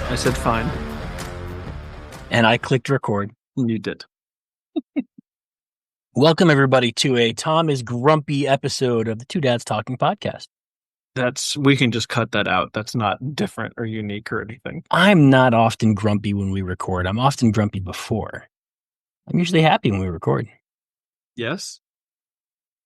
I said fine. And I clicked record. You did. Welcome, everybody, to a Tom is Grumpy episode of the Two Dads Talking podcast. We can just cut that out. That's not different or unique or anything. I'm not often grumpy when we record. I'm often grumpy before. I'm usually happy when we record. Yes?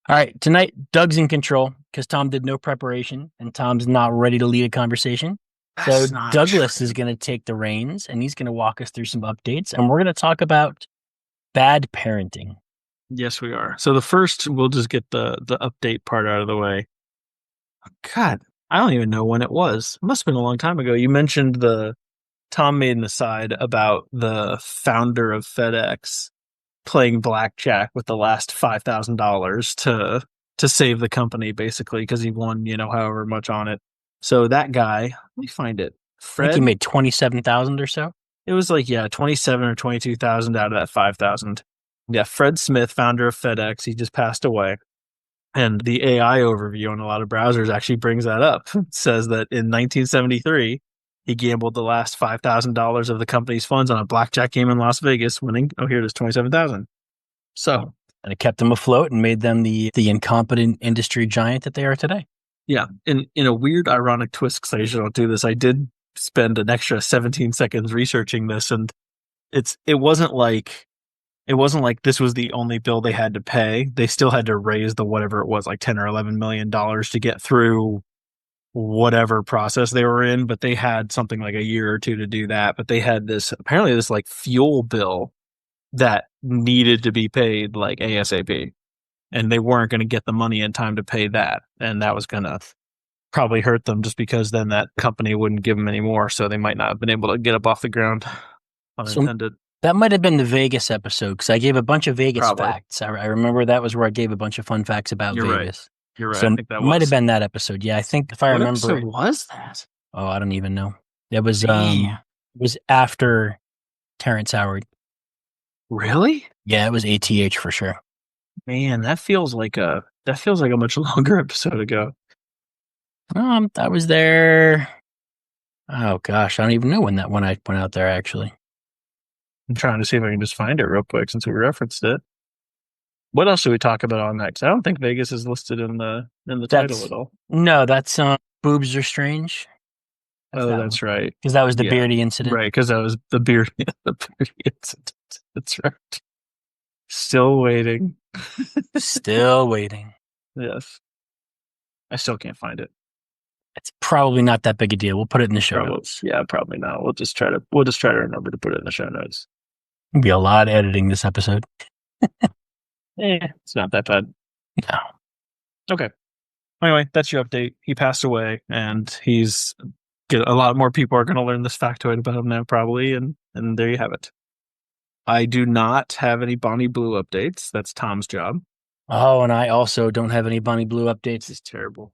All right, tonight, Doug's in control because Tom did no preparation and Tom's not ready to lead a conversation. So Douglas is going to take the reins and he's going to walk us through some updates, and we're going to talk about bad parenting. Yes, we are. So the first, we'll just get the update part out of the way. God, I don't even know when it was. It must have been a long time ago. You mentioned Tom made an aside about the founder of FedEx playing blackjack with the last $5,000 to save the company, basically, because he won, however much on it. So that guy, let me find it. I think he made 27,000 or so. It was like, 27 or 22,000 out of that 5,000. Yeah, Fred Smith, founder of FedEx, he just passed away. And the AI overview on a lot of browsers actually brings that up. It says that in 1973, he gambled the last $5,000 of the company's funds on a blackjack game in Las Vegas, winning, here it is, 27,000. So, and it kept them afloat and made them the incompetent industry giant that they are today. Yeah, in a weird, ironic twist, because I usually don't do this, I did spend an extra 17 seconds researching this, and it wasn't like this was the only bill they had to pay. They still had to raise the whatever it was, like $10 or $11 million to get through whatever process they were in, but they had something like a year or two to do that. But they had this like fuel bill that needed to be paid like ASAP, and they weren't going to get the money in time to pay that, and that was going to probably hurt them, just because then that company wouldn't give them any more, so they might not have been able to get up off the ground. Unintended. So that might have been the Vegas episode, because I gave a bunch of Vegas facts. I remember that was where I gave a bunch of fun facts about Vegas. Right. You're right. So I think that might have been that episode. Yeah, I think if I remember. What episode was that? Oh, I don't even know. It was after Terrence Howard. Really? Yeah, it was ATH for sure. Man, that feels like a much longer episode ago. I was there. Oh gosh, I don't even know when I went out there actually. I'm trying to see if I can just find it real quick since we referenced it. What else should we talk about on that? Because I don't think Vegas is listed in the title at all. No, that's Boobs Are Strange. That's right. Because that was the Beardy incident. Right, because that was the Beardy incident. That's right. Still waiting. Still waiting. Yes. I still can't find it. It's probably not that big a deal. We'll put it in the show notes. Yeah, probably not. We'll just try to remember to put it in the show notes. It'll be a lot of editing this episode. It's not that bad. No. Okay. Anyway, that's your update. He passed away, and a lot more people are going to learn this factoid about him now, probably, and there you have it. I do not have any Bonnie Blue updates. That's Tom's job. Oh, and I also don't have any Bonnie Blue updates. It's terrible.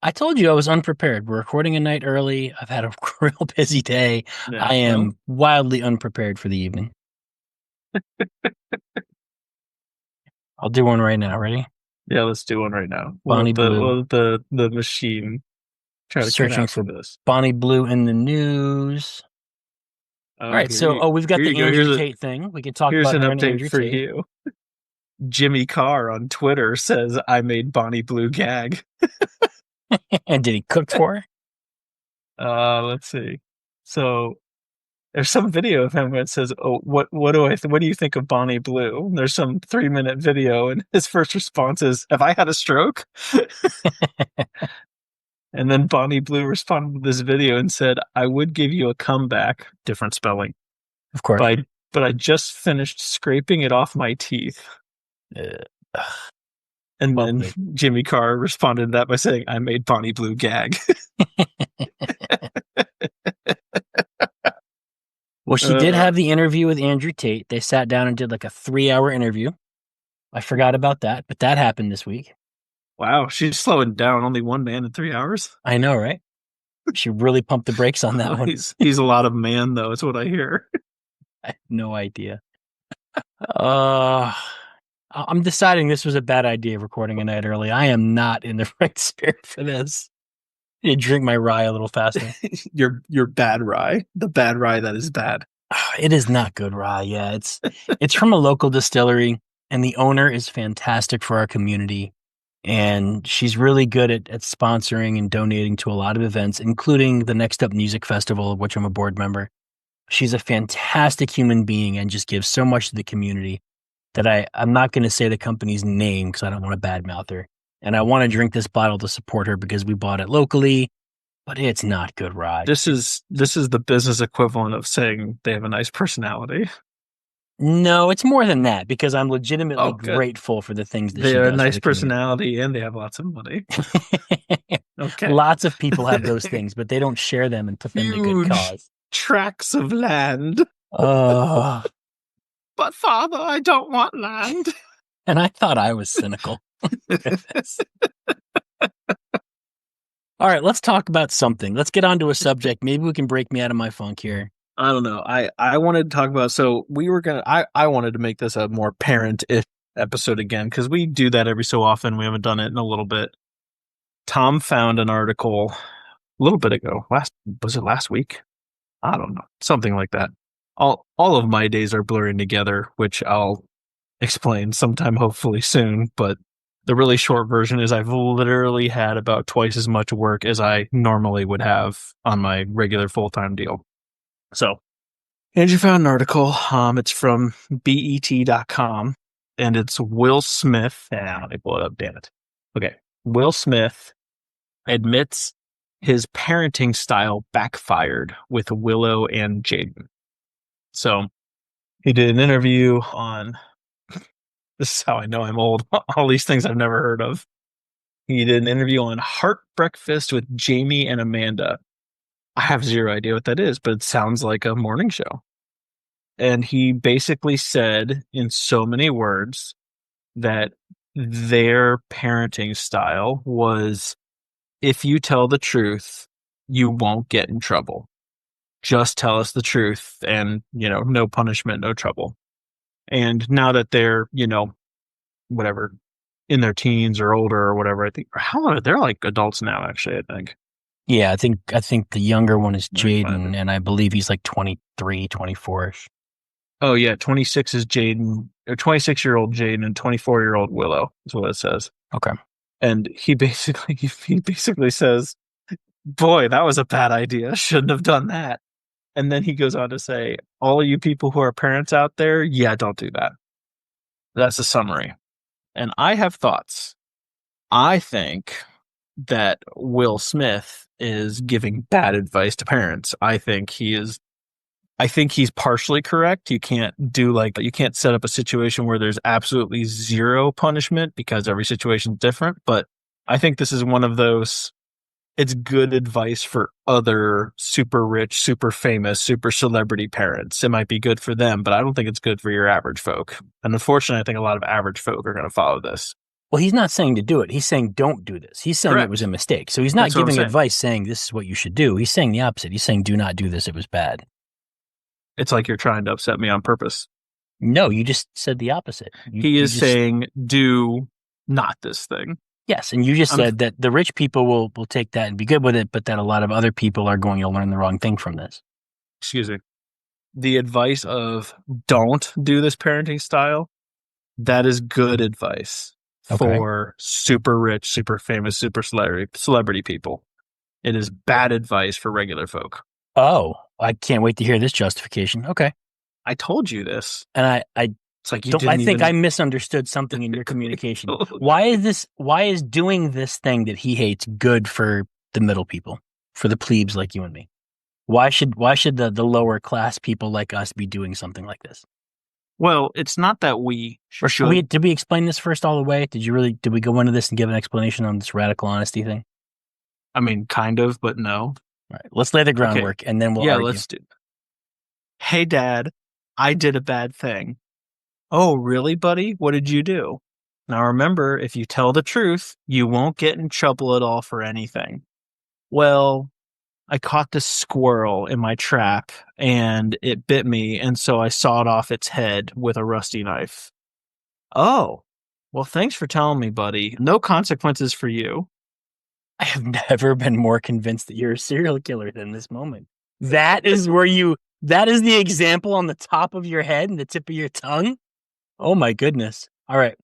I told you I was unprepared. We're recording a night early. I've had a real busy day. Yeah, I am wildly unprepared for the evening. I'll do one right now. Ready? Yeah, let's do one right now. Bonnie Blue. The machine. Try to searching for this. Bonnie Blue in the news. All right, we've got the Andrew Tate thing. We can talk about an update for you. Jimmy Carr on Twitter says, "I made Bonnie Blue gag." And did he cook for her? Let's see. So there's some video of him that says, "Oh, what do you think of Bonnie Blue?" And there's some 3-minute video, and his first response is, "Have I had a stroke?" And then Bonnie Blue responded to this video and said, "I would give you a comeback," different spelling, of course, but I just finished scraping it off my teeth. And then Jimmy Carr responded to that by saying, "I made Bonnie Blue gag." Well, she did have the interview with Andrew Tate. They sat down and did like a 3-hour interview. I forgot about that, but that happened this week. Wow, she's slowing down. Only one man in 3 hours. I know, right? She really pumped the brakes on that one. He's a lot of man, though. It's what I hear. I have no idea. I'm deciding this was a bad idea, recording a night early. I am not in the right spirit for this. You drink my rye a little faster. Your bad rye, the bad rye that is bad. It is not good rye. Yeah, it's from a local distillery, and the owner is fantastic for our community. And she's really good at sponsoring and donating to a lot of events, including the Next Up Music Festival, of which I'm a board member. She's a fantastic human being and just gives so much to the community that I'm not going to say the company's name because I don't want to badmouth her. And I want to drink this bottle to support her because we bought it locally, but it's not good rye. This is the business equivalent of saying they have a nice personality. No, it's more than that because I'm legitimately Oh, good. grateful for the things that she They're a does for nice the community. personality and they have lots of money. Okay. Lots of people have those things, but they don't share them and put them to good Huge cause. tracts of land. Oh, But father, I don't want land. and I thought I was cynical. All right, let's talk about something. Let's get onto a subject. Maybe we can break me out of my funk here. I don't know. I wanted to talk about, so we were gonna I wanted to make this a more parent-ish episode again, because we do that every so often. We haven't done it in a little bit. Tom found an article a little bit ago. Was it last week? I don't know. Something like that. All of my days are blurring together, which I'll explain sometime hopefully soon, but the really short version is I've literally had about twice as much work as I normally would have on my regular full-time deal. So, Andrew found an article. It's from BET.com, and it's Will Smith. Let me pull it up, damn it. Okay. Will Smith admits his parenting style backfired with Willow and Jaden. So, he did an interview on, this is how I know I'm old, all these things I've never heard of. He did an interview on Heart Breakfast with Jamie and Amanda. I have zero idea what that is, but it sounds like a morning show. And he basically said in so many words that their parenting style was, if you tell the truth, you won't get in trouble. Just tell us the truth and, no punishment, no trouble. And now that they're, whatever, in their teens or older or whatever, I think, they're like adults now, actually, I think. Yeah, I think the younger one is Let me find Jaden, it. and I believe he's like 23, 24-ish. Oh yeah, 26 is Jaden, or 26-year-old Jaden and 24-year-old Willow is what it says. Okay. And he basically says, "Boy, that was a bad idea. Shouldn't have done that." And then he goes on to say, "All of you people who are parents out there, yeah, don't do that." That's a summary. And I have thoughts. I think that Will Smith is giving bad advice to parents. I think he's partially correct. You can't set up a situation where there's absolutely zero punishment because every situation is different. But I think this is one of those, it's good advice for other super rich, super famous, super celebrity parents. It might be good for them, but I don't think it's good for your average folk. And unfortunately, I think a lot of average folk are going to follow this. Well, he's not saying to do it. He's saying don't do this. He's saying it was a Correct. mistake. So he's not That's what I'm giving saying. advice saying this is what you should do. He's saying the opposite. He's saying do not do this. It was bad. It's like you're trying to upset me on purpose. No, you just said the opposite. He is saying, do not this thing. Yes, and you just said that the rich people will take that and be good with it, but that a lot of other people are going to learn the wrong thing from this. Excuse me. The advice of don't do this parenting style, that is good advice for super rich, super famous, super celebrity people. It is bad advice for regular folk. Oh, I can't wait to hear this justification. Okay. I told you this. And It's like you don't, didn't I think even... I misunderstood something in your communication. Why is doing this thing that he hates good for the middle people, for the plebes like you and me? Why should the lower class people like us be doing something like this? Well, it's not that we should. Did we explain this first all the way? Did we go into this and give an explanation on this radical honesty thing? I mean, kind of, but no. All right, let's lay the groundwork and then we'll argue. Let's do. Hey, Dad, I did a bad thing. Oh, really, buddy? What did you do? Now remember, if you tell the truth, you won't get in trouble at all for anything. Well, I caught this squirrel in my trap and it bit me, and so I sawed off its head with a rusty knife. Oh, well, thanks for telling me, buddy. No consequences for you. I have never been more convinced that you're a serial killer than this moment. That is where that is the example on the top of your head and the tip of your tongue. Oh my goodness. All right.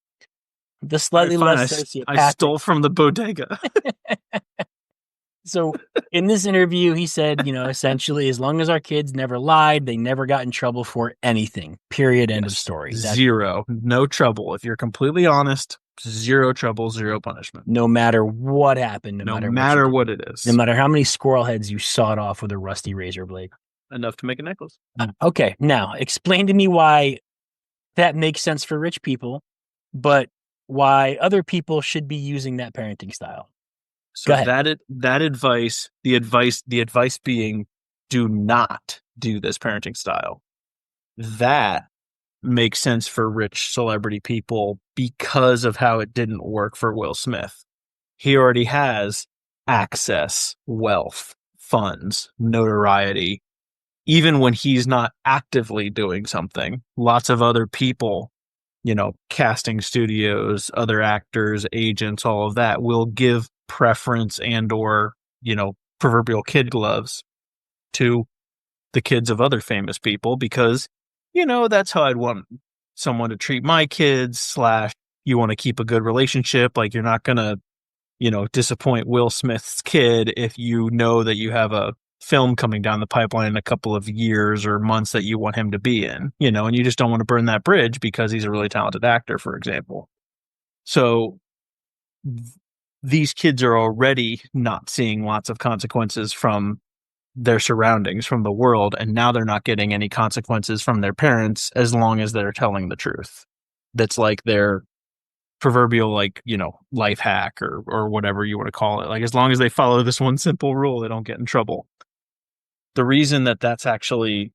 The All right, slightly fine. less I sociopathic. stole from the bodega. So in this interview, he said, essentially, as long as our kids never lied, they never got in trouble for anything. Period. End of Yes. story. That's Zero. No trouble. If you're completely honest, zero trouble, zero punishment. no matter what happened, no No matter what you matter did, what it no is. matter how many squirrel heads you sawed off with a rusty razor blade. Enough to make a necklace. Okay, now explain to me why that makes sense for rich people, but why other people should be using that parenting style. Go So ahead. that advice being, do not do this parenting style. That makes sense for rich celebrity people because of how it didn't work for Will Smith. He already has access, wealth, funds, notoriety. Even when he's not actively doing something, lots of other people, casting studios, other actors, agents, all of that will give preference and or, proverbial kid gloves to the kids of other famous people because, that's how I'd want someone to treat my kids, slash, you want to keep a good relationship. Like you're not going to, disappoint Will Smith's kid if you know that you have a film coming down the pipeline in a couple of years or months that you want him to be in, and you just don't want to burn that bridge because he's a really talented actor, for example. So these kids are already not seeing lots of consequences from their surroundings, from the world, and now they're not getting any consequences from their parents as long as they're telling the truth. That's like their proverbial, like, life hack or whatever you want to call it. Like as long as they follow this one simple rule, they don't get in trouble. The reason that that's actually,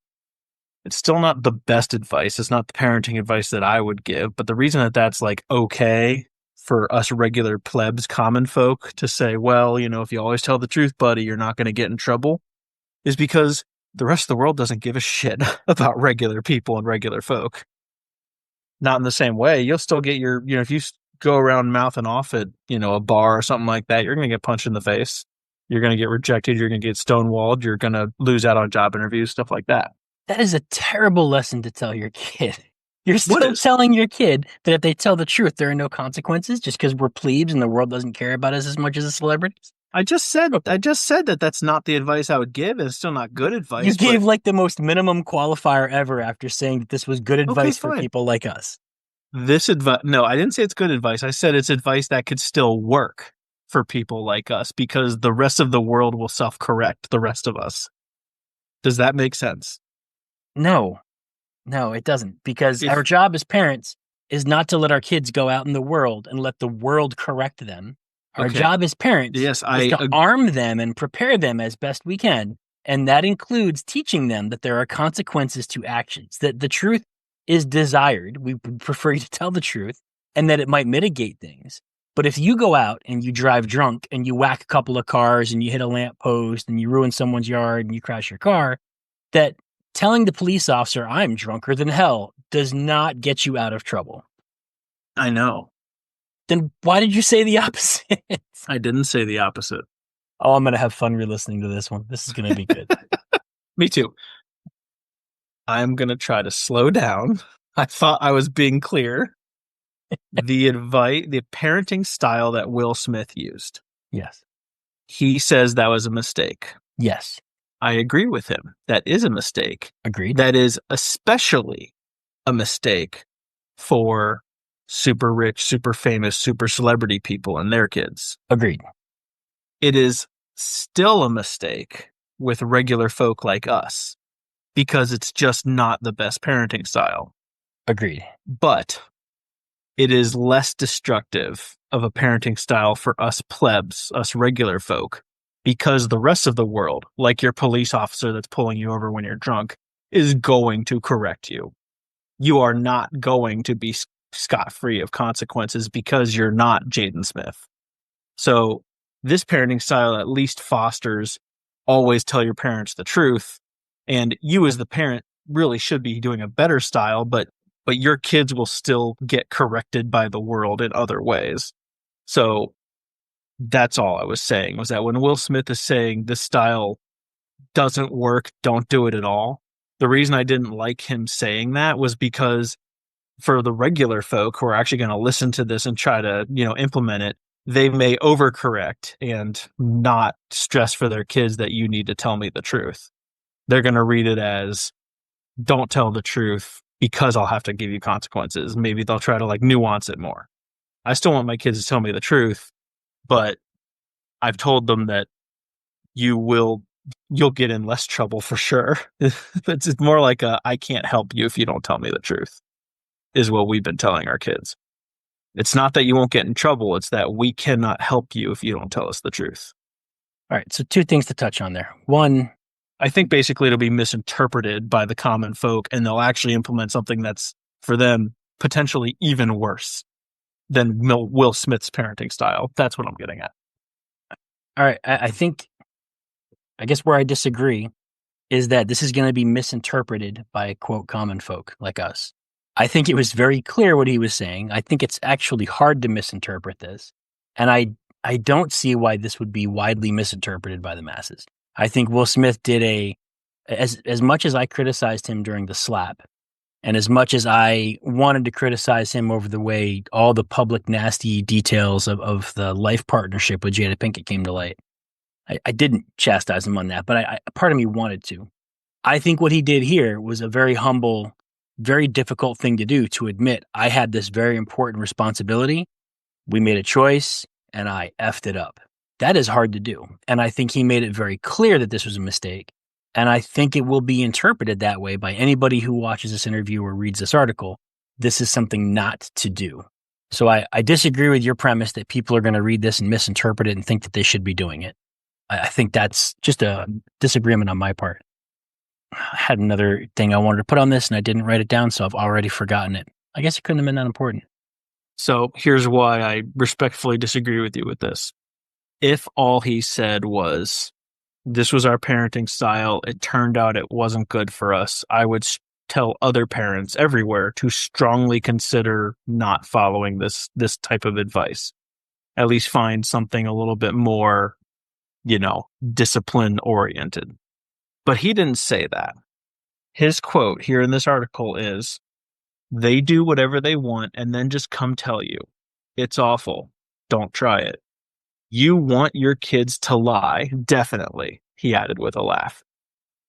it's still not the best advice. It's not the parenting advice that I would give, but the reason that that's like okay for us regular plebs, common folk to say, well, if you always tell the truth, buddy, you're not going to get in trouble, is because the rest of the world doesn't give a shit about regular people and regular folk. Not in the same way. You'll still get your, if you go around mouthing off at, a bar or something like that, you're going to get punched in the face. You're going to get rejected. You're going to get stonewalled. You're going to lose out on job interviews, stuff like that. That is a terrible lesson to tell your kid. You're What still is? telling your kid that if they tell the truth, there are no consequences just because we're plebes and the world doesn't care about us as much as the celebrities. I just said that that's not the advice I would give, and it's still not good You advice. gave But like the most minimum qualifier ever after saying that this was good okay, advice for fine. people like us. This advice, no, I didn't say it's good advice. I said it's advice that could still work for people like us because the rest of the world will self-correct the rest of us. Does that make sense? No, no, it doesn't. Because our If job as parents is not to let our kids go out in the world and let the world correct them. Our okay, job as parents yes, is to arm them and prepare them as best we can. And that includes teaching them that there are consequences to actions, that the truth is desired. We prefer you to tell the truth and that it might mitigate things. But if you go out and you drive drunk and you whack a couple of cars and you hit a lamppost and you ruin someone's yard and you crash your car, that telling the police officer I'm drunker than hell does not get you out of trouble. I know. Then why did you say the opposite? I didn't say the opposite. Oh, I'm going to have fun re-listening to this one. This is going to be good. Me too. I'm going to try to slow down. I thought I was being clear. The parenting style that Will Smith used, Yes. he says that was a mistake. Yes. I agree with him. That is a mistake. Agreed. That is especially a mistake for super rich, super famous, super celebrity people and their kids. Agreed. It is still a mistake with regular folk like us because it's just not the best parenting style. Agreed. But it is less destructive of a parenting style for us plebs, us regular folk, because the rest of the world, like your police officer that's pulling you over when you're drunk, is going to correct you. You are not going to be scot-free of consequences because you're not Jaden Smith. So this parenting style at least fosters always tell your parents the truth. And you as the parent really should be doing a better style, but your kids will still get corrected by the world in other ways. So That's all I was saying, was that when Will Smith is saying this style doesn't work, don't do it at all, the reason I didn't like him saying that was because for the regular folk who are actually going to listen to this and try to, implement it, they may overcorrect and not stress for their kids that you need to tell me the truth. They're going to read it as don't tell the truth because I'll have to give you consequences. Maybe they'll try to like nuance it more. I still want my kids to tell me the truth, but I've told them that you'll get in less trouble for sure. It's more like I can't help you if you don't tell me the truth, is what we've been telling our kids. It's not that you won't get in trouble. It's that we cannot help you if you don't tell us the truth. All right. So 2 things to touch on there. One, I think basically it'll be misinterpreted by the common folk and they'll actually implement something that's for them potentially even worse than Will Smith's parenting style. That's what I'm getting at. all right. I guess where I disagree is that this is going to be misinterpreted by quote common folk like us. I think it was very clear what he was saying. I think it's actually hard to misinterpret this. And I don't see why this would be widely misinterpreted by the masses. I think Will Smith did as much as I criticized him during the slap, and as much as I wanted to criticize him over the way all the public nasty details of the life partnership with Jada Pinkett came to light, I didn't chastise him on that, but part of me wanted to. I think what he did here was a very humble, very difficult thing to do, to admit I had this very important responsibility. We made a choice and I effed it up. That is hard to do. And I think he made it very clear that this was a mistake. And I think it will be interpreted that way by anybody who watches this interview or reads this article. This is something not to do. So I disagree with your premise that people are going to read this and misinterpret it and think that they should be doing it. I think that's just a disagreement on my part. I had another thing I wanted to put on this and I didn't write it down, so I've already forgotten it. I guess it couldn't have been that important. So here's why I respectfully disagree with you with this. If all he said was, this was our parenting style, it turned out it wasn't good for us, I would tell other parents everywhere to strongly consider not following this type of advice. At least find something a little bit more, discipline oriented. But he didn't say that. His quote here in this article is, they do whatever they want and then just come tell you. It's awful. Don't try it. You want your kids to lie, definitely, he added with a laugh.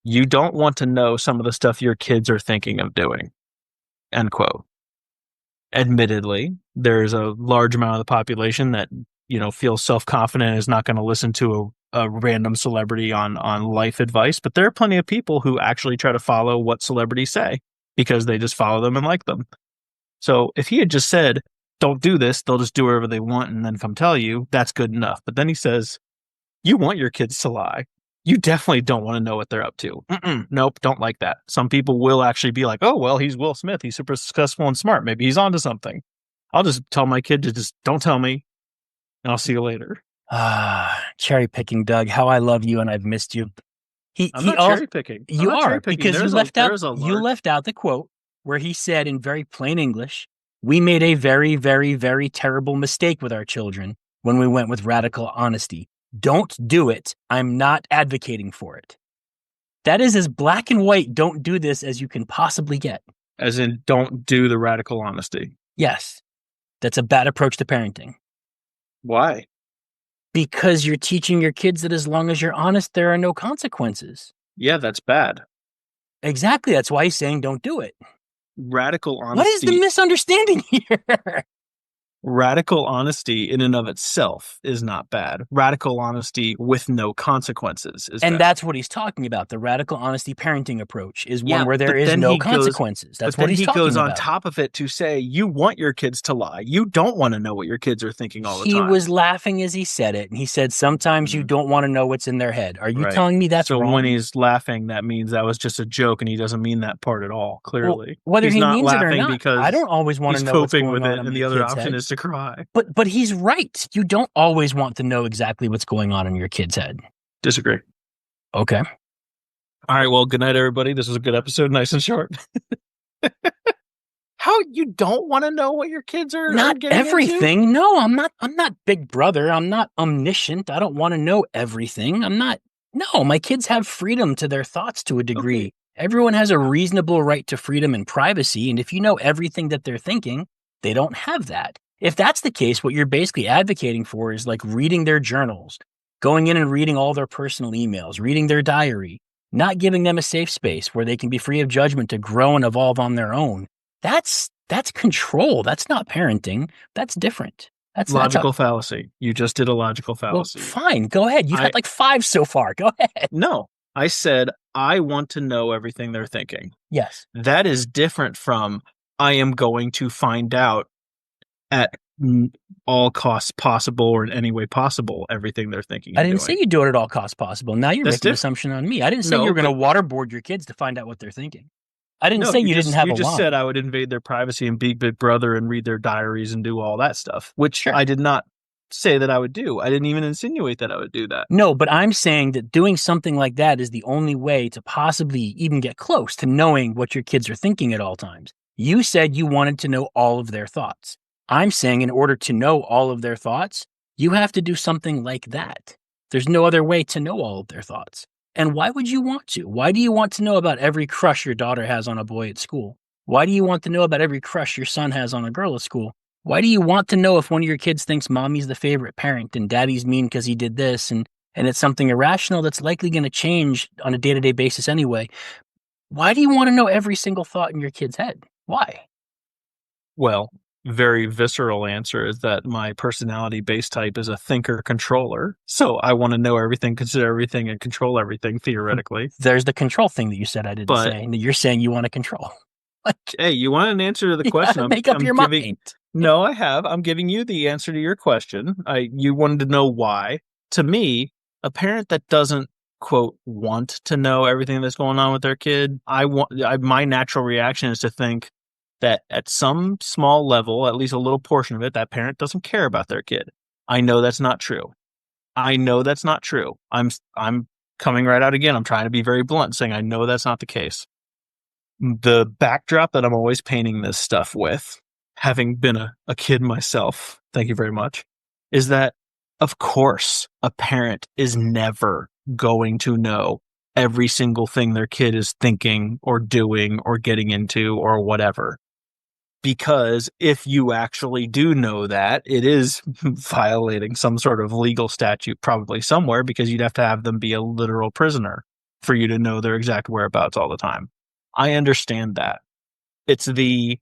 You don't want to know some of the stuff your kids are thinking of doing. End quote. Admittedly, there's a large amount of the population that, feels self-confident and is not going to listen to a random celebrity on life advice, but there are plenty of people who actually try to follow what celebrities say because they just follow them and like them. So if he had just said, don't do this, they'll just do whatever they want and then come tell you, that's good enough. But then he says, you want your kids to lie. You definitely don't want to know what they're up to. Nope, don't like that. Some people will actually be like, oh, well, he's Will Smith. He's super successful and smart. Maybe he's onto something. I'll just tell my kid to just don't tell me, and I'll see you later. Cherry picking, Doug. How I love you and I've missed you. I'm not cherry picking. You are, because you left out the quote where he said in very plain English, we made a very, very, very terrible mistake with our children when we went with radical honesty. Don't do it. I'm not advocating for it. That is as black and white, don't do this, as you can possibly get. As in, don't do the radical honesty. Yes. That's a bad approach to parenting. Why? Because you're teaching your kids that as long as you're honest, there are no consequences. Yeah, that's bad. Exactly. That's why he's saying don't do it. Radical honesty. What is the misunderstanding here? Radical honesty in and of itself is not bad. Radical honesty with no consequences is bad. And that's what he's talking about. The radical honesty parenting approach is one where there is no consequences. That's what he's talking about. But then he goes on top of it to say, you want your kids to lie. You don't want to know what your kids are thinking all the time. He was laughing as he said it. And he said, sometimes you don't want to know what's in their head. Are you telling me that's wrong? So when he's laughing, that means that was just a joke and he doesn't mean that part at all, clearly. Well, whether he means it or not, I don't always want to know what's going on in my kid's head. And the other option is to cry. But he's right. You don't always want to know exactly what's going on in your kid's head. Disagree. Okay. All right. Well, good night, everybody. This was a good episode. Nice and short. How you don't want to know what your kids are Not getting into? everything. No, I'm not Big Brother. I'm not omniscient. I don't want to know everything. I'm not. No, my kids have freedom to their thoughts to a Okay. degree. Everyone has a reasonable right to freedom and privacy, and if you know everything that they're thinking, they don't have that. If that's the case, what you're basically advocating for is like reading their journals, going in and reading all their personal emails, reading their diary, not giving them a safe space where they can be free of judgment to grow and evolve on their own. That's control. That's not parenting. That's different. That's how. Logical fallacy. You just did a logical Well, fallacy. fine. Go ahead. You've I had like 5 so far. Go ahead. No. I said I want to know everything they're thinking. Yes. That is different from I am going to find out at all costs possible or in any way possible everything they're thinking I and didn't say doing. you do it at all costs possible. Now you're That's making an different. assumption on me. I didn't say you No, were going to but waterboard your kids to find out what they're thinking. I didn't no, say you didn't have you a just said line. I would invade their privacy and be Big Brother and read their diaries and do all that stuff, which Sure. I did not say that I would do. I didn't even insinuate that I would do that. No, but I'm saying that doing something like that is the only way to possibly even get close to knowing what your kids are thinking at all times. You said you wanted to know all of their thoughts. I'm saying in order to know all of their thoughts, you have to do something like that. There's no other way to know all of their thoughts. And why would you want to? Why do you want to know about every crush your daughter has on a boy at school? Why do you want to know about every crush your son has on a girl at school? Why do you want to know if one of your kids thinks mommy's the favorite parent and daddy's mean because he did this and it's something irrational that's likely going to change on a day-to-day basis anyway? Why do you want to know every single thought in your kid's head? Why? Well, very visceral answer is that my personality base type is a thinker controller. So I want to know everything, consider everything, and control everything theoretically. There's the control thing that you said I didn't But say. You're saying you want to control. Like, hey, you want an answer to the you question? gotta make up your mind. No, I have. I'm giving you the answer to your question. You wanted to know why. To me, a parent that doesn't quote want to know everything that's going on with their kid, my natural reaction is to think that at some small level, at least a little portion of it, that parent doesn't care about their kid. I know that's not true. I know that's not true. I'm coming right out again. I'm trying to be very blunt, saying I know that's not the case. The backdrop that I'm always painting this stuff with, having been a kid myself, thank you very much, is that, of course, a parent is never going to know every single thing their kid is thinking or doing or getting into or whatever. Because if you actually do know that, it is violating some sort of legal statute, probably somewhere, because you'd have to have them be a literal prisoner for you to know their exact whereabouts all the time. I understand that. It's the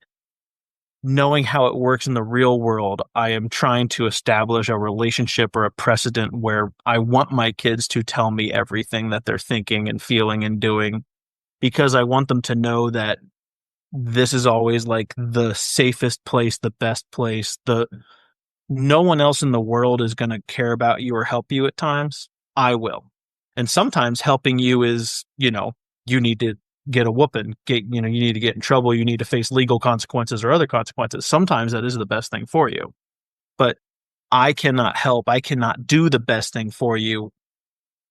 knowing how it works in the real world. I am trying to establish a relationship or a precedent where I want my kids to tell me everything that they're thinking and feeling and doing, because I want them to know that this is always like the safest place, the best place. No one else in the world is going to care about you or help you at times. I will. And sometimes helping you is, you need to get a whooping, you need to get in trouble. You need to face legal consequences or other consequences. Sometimes that is the best thing for you. But I cannot help. I cannot do the best thing for you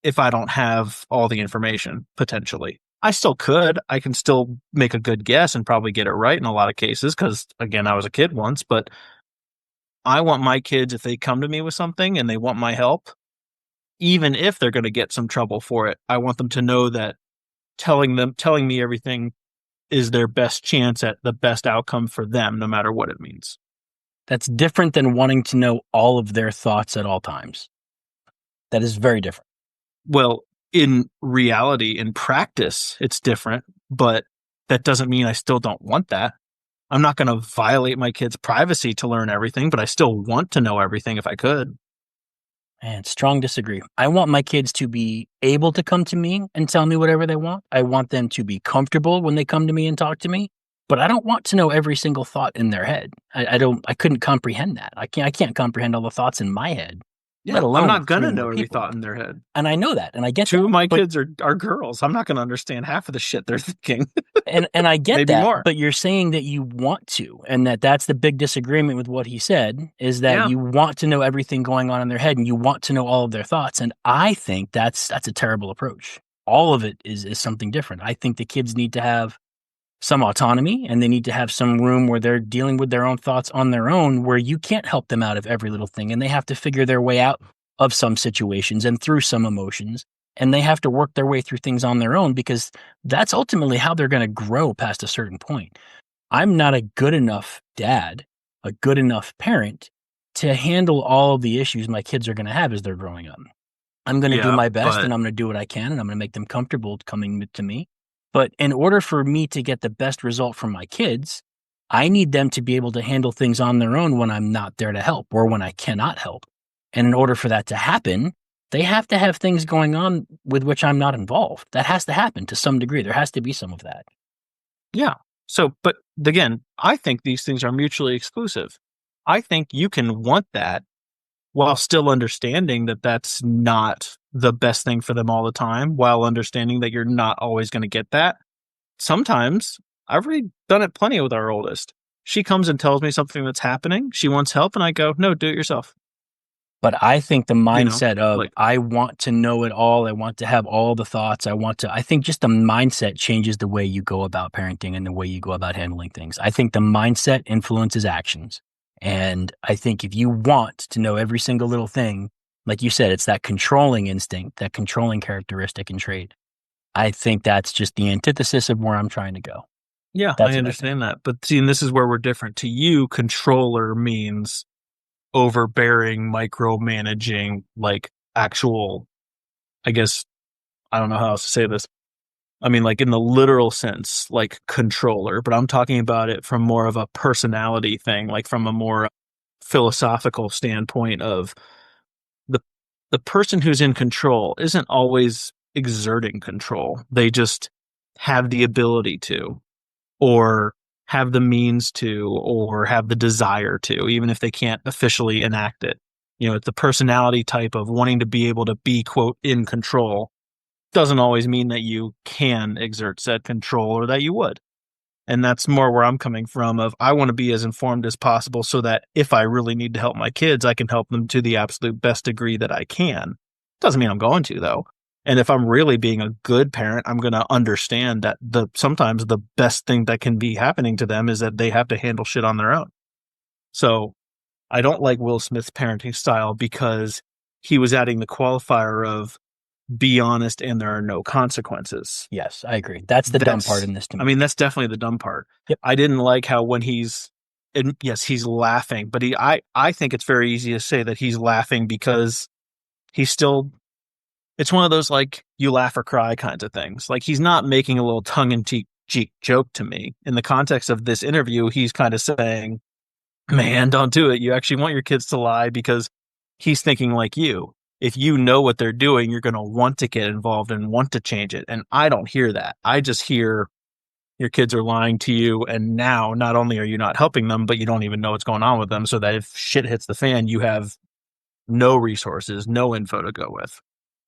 if I don't have all the information, potentially. I still could. I can still make a good guess and probably get it right in a lot of cases because, again, I was a kid once. But I want my kids, if they come to me with something and they want my help, even if they're going to get some trouble for it, I want them to know that telling me everything is their best chance at the best outcome for them, no matter what it means. That's different than wanting to know all of their thoughts at all times. That is very different. Well, in reality, in practice, it's different, but that doesn't mean I still don't want that. I'm not going to violate my kids' privacy to learn everything, but I still want to know everything if I could. And strong disagree. I want my kids to be able to come to me and tell me whatever they want. I want them to be comfortable when they come to me and talk to me, but I don't want to know every single thought in their head. I couldn't comprehend that. I can't comprehend all the thoughts in my head. Yeah, Let alone I'm not going to 3 know more every people. thought in their head. And I know that, and I get Two that. of my but- kids are girls. I'm not going to understand half of the shit they're thinking. and I get Maybe that, more. but you're saying that you want to, and that's the big disagreement with what he said, is that Yeah. you want to know everything going on in their head and you want to know all of their thoughts. And I think that's a terrible approach. All of it is something different. I think the kids need to have some autonomy and they need to have some room where they're dealing with their own thoughts on their own, where you can't help them out of every little thing. And they have to figure their way out of some situations and through some emotions. And they have to work their way through things on their own because that's ultimately how they're going to grow past a certain point. I'm not a good enough dad, a good enough parent to handle all of the issues my kids are going to have as they're growing up. I'm going to do Yeah, my best but and I'm going to do what I can and I'm going to make them comfortable coming to me. But in order for me to get the best result from my kids, I need them to be able to handle things on their own when I'm not there to help or when I cannot help. And in order for that to happen, they have to have things going on with which I'm not involved. That has to happen to some degree. There has to be some of that. yeah. So, but again, I think these things are mutually exclusive. I think you can want that while still understanding that that's not the best thing for them all the time, while understanding that you're not always going to get that. Sometimes I've already done it plenty with our oldest. She comes and tells me something that's happening. She wants help, and I go, no, do it yourself. But I think the You know, mindset of like, I want to know it all, I want to have all the thoughts, I think just the mindset changes the way you go about parenting and the way you go about handling things. I think the mindset influences actions. And I think if you want to know every single little thing, like you said, it's that controlling instinct, that controlling characteristic and trait. I think that's just the antithesis of where I'm trying to go. yeah, I That's what I think. understand that. But see, and this is where we're different. To you, controller means overbearing, micromanaging, like actual, I guess, I don't know how else to say this. I mean, like in the literal sense, like controller, but I'm talking about it from more of a personality thing, like from a more philosophical standpoint of the the person who's in control isn't always exerting control. They just have the ability to, or have the means to, or have the desire to, even if they can't officially enact it. You know, it's the personality type of wanting to be able to be, quote, in control doesn't always mean that you can exert said control or that you would. And that's more where I'm coming from of I want to be as informed as possible so that if I really need to help my kids, I can help them to the absolute best degree that I can. Doesn't mean I'm going to though. And if I'm really being a good parent, I'm going to understand that sometimes the best thing that can be happening to them is that they have to handle shit on their own. So I don't like Will Smith's parenting style because he was adding the qualifier of be honest and there are no consequences. Yes, I agree. That's the dumb part in this to I me. mean, that's definitely the dumb part. Yep. I didn't like how when and yes, he's laughing, but I think it's very easy to say that he's laughing because he's still, it's one of those like you laugh or cry kinds of things. Like he's not making a little tongue in cheek joke to me. In the context of this interview, he's kind of saying, man, don't do it. You actually want your kids to lie because he's thinking like you. If you know what they're doing, you're going to want to get involved and want to change it. And I don't hear that. I just hear your kids are lying to you. And now not only are you not helping them, but you don't even know what's going on with them. So that if shit hits the fan, you have no resources, no info to go with.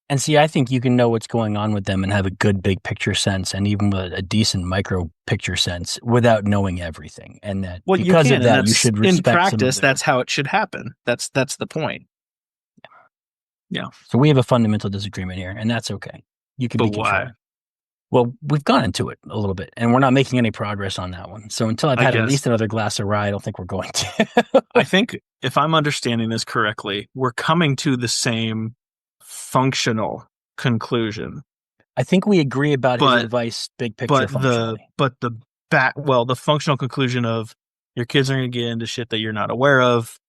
And see, I think you can know what's going on with them and have a good big picture sense and even a decent micro picture sense without knowing everything. And that Well, you because can, of and that, you that's should in respect some of practice, their. that's how it should happen. That's the point. Yeah. So we have a fundamental disagreement here, and that's okay. You can But be why? controlling. Well, we've gone into it a little bit, and we're not making any progress on that one. So until I've I had at guess. least another glass of rye, I don't think we're going to. I think if I'm understanding this correctly, we're coming to the same functional conclusion. I think we agree about his But advice, big picture, functionally. the the functional conclusion of your kids are going to get into shit that you're not aware of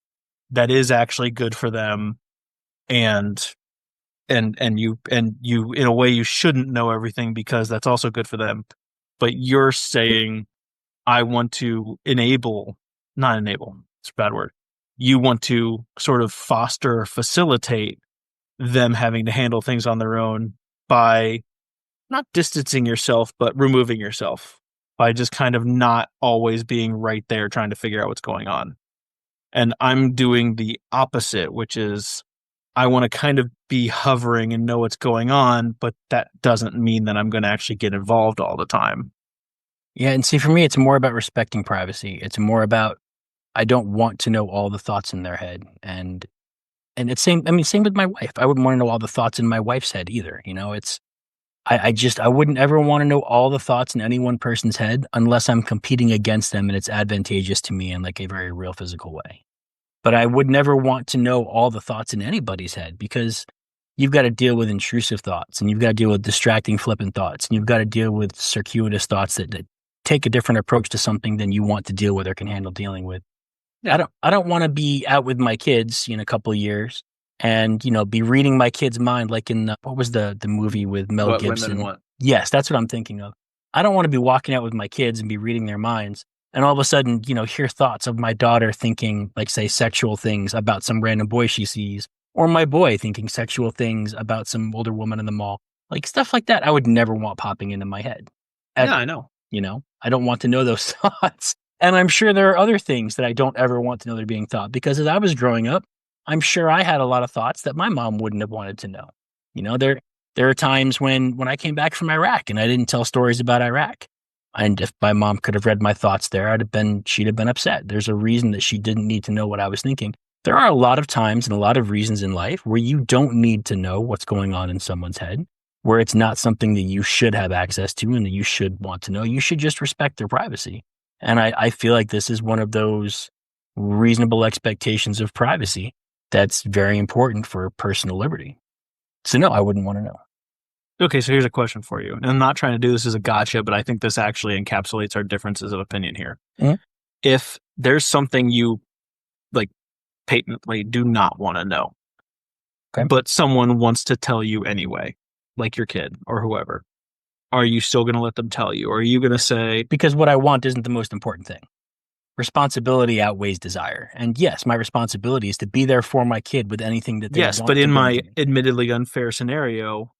that is actually good for them, and you in a way you shouldn't know everything because that's also good for them. But you're saying I want to not enable, it's a bad word. You want to sort of foster or facilitate them having to handle things on their own by not distancing yourself, but removing yourself by just kind of not always being right there trying to figure out what's going on. And I'm doing the opposite, which is I want to kind of be hovering and know what's going on, but that doesn't mean that I'm going to actually get involved all the time. Yeah, and see, for me, it's more about respecting privacy. It's more about I don't want to know all the thoughts in their head, and it's same. I mean, same with my wife. I wouldn't want to know all the thoughts in my wife's head either. You know, it's I wouldn't ever want to know all the thoughts in any one person's head unless I'm competing against them and it's advantageous to me in like a very real physical way. But I would never want to know all the thoughts in anybody's head because you've got to deal with intrusive thoughts and you've got to deal with distracting, flippant thoughts, and you've got to deal with circuitous thoughts that take a different approach to something than you want to deal with or can handle dealing with. Yeah. I don't want to be out with my kids in a couple of years and, be reading my kid's mind like in what was the movie with Mel What women Gibson? want. Yes, that's what I'm thinking of. I don't want to be walking out with my kids and be reading their minds and all of a sudden, hear thoughts of my daughter thinking like say sexual things about some random boy she sees or my boy thinking sexual things about some older woman in the mall. Like stuff like that I would never want popping into my head. Yeah, Ever. I know. I don't want to know those thoughts. And I'm sure there are other things that I don't ever want to know that are being thought because as I was growing up, I'm sure I had a lot of thoughts that my mom wouldn't have wanted to know. There are times when I came back from Iraq and I didn't tell stories about Iraq. And if my mom could have read my thoughts there, she'd have been upset. There's a reason that she didn't need to know what I was thinking. There are a lot of times and a lot of reasons in life where you don't need to know what's going on in someone's head, where it's not something that you should have access to and that you should want to know. You should just respect their privacy. And I feel like this is one of those reasonable expectations of privacy that's very important for personal liberty. So no, I wouldn't want to know. Okay, so here's a question for you. And I'm not trying to do this as a gotcha, but I think this actually encapsulates our differences of opinion here. Mm-hmm. If there's something you like patently do not want to know, okay, but someone wants to tell you anyway, like your kid or whoever, are you still going to let them tell you? Or are you going to say... Because what I want isn't the most important thing. Responsibility outweighs desire. And yes, my responsibility is to be there for my kid with anything that they want. Yes, but in my admittedly unfair scenario,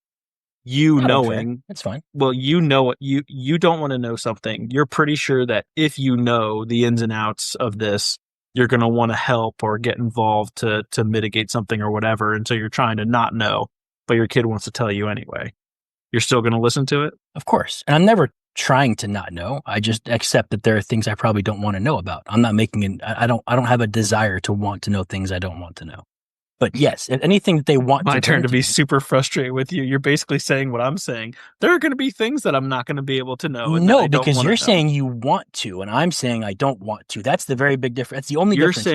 Not knowing unfair. It's fine. Well, you don't want to know something. You're pretty sure that if you know the ins and outs of this, you're going to want to help or get involved to mitigate something or whatever. And so you're trying to not know, but your kid wants to tell you anyway. You're still going to listen to it? Of course. And I'm never trying to not know. I just accept that there are things I probably don't want to know about. I'm not making I don't have a desire to want to know things I don't want to know. But yes, anything that they want my turn to be super frustrated with you. You're basically saying what I'm saying. There are going to be things that I'm not going to be able to know. No, because you're saying you want to, and I'm saying I don't want to. That's the very big difference. That's the only difference.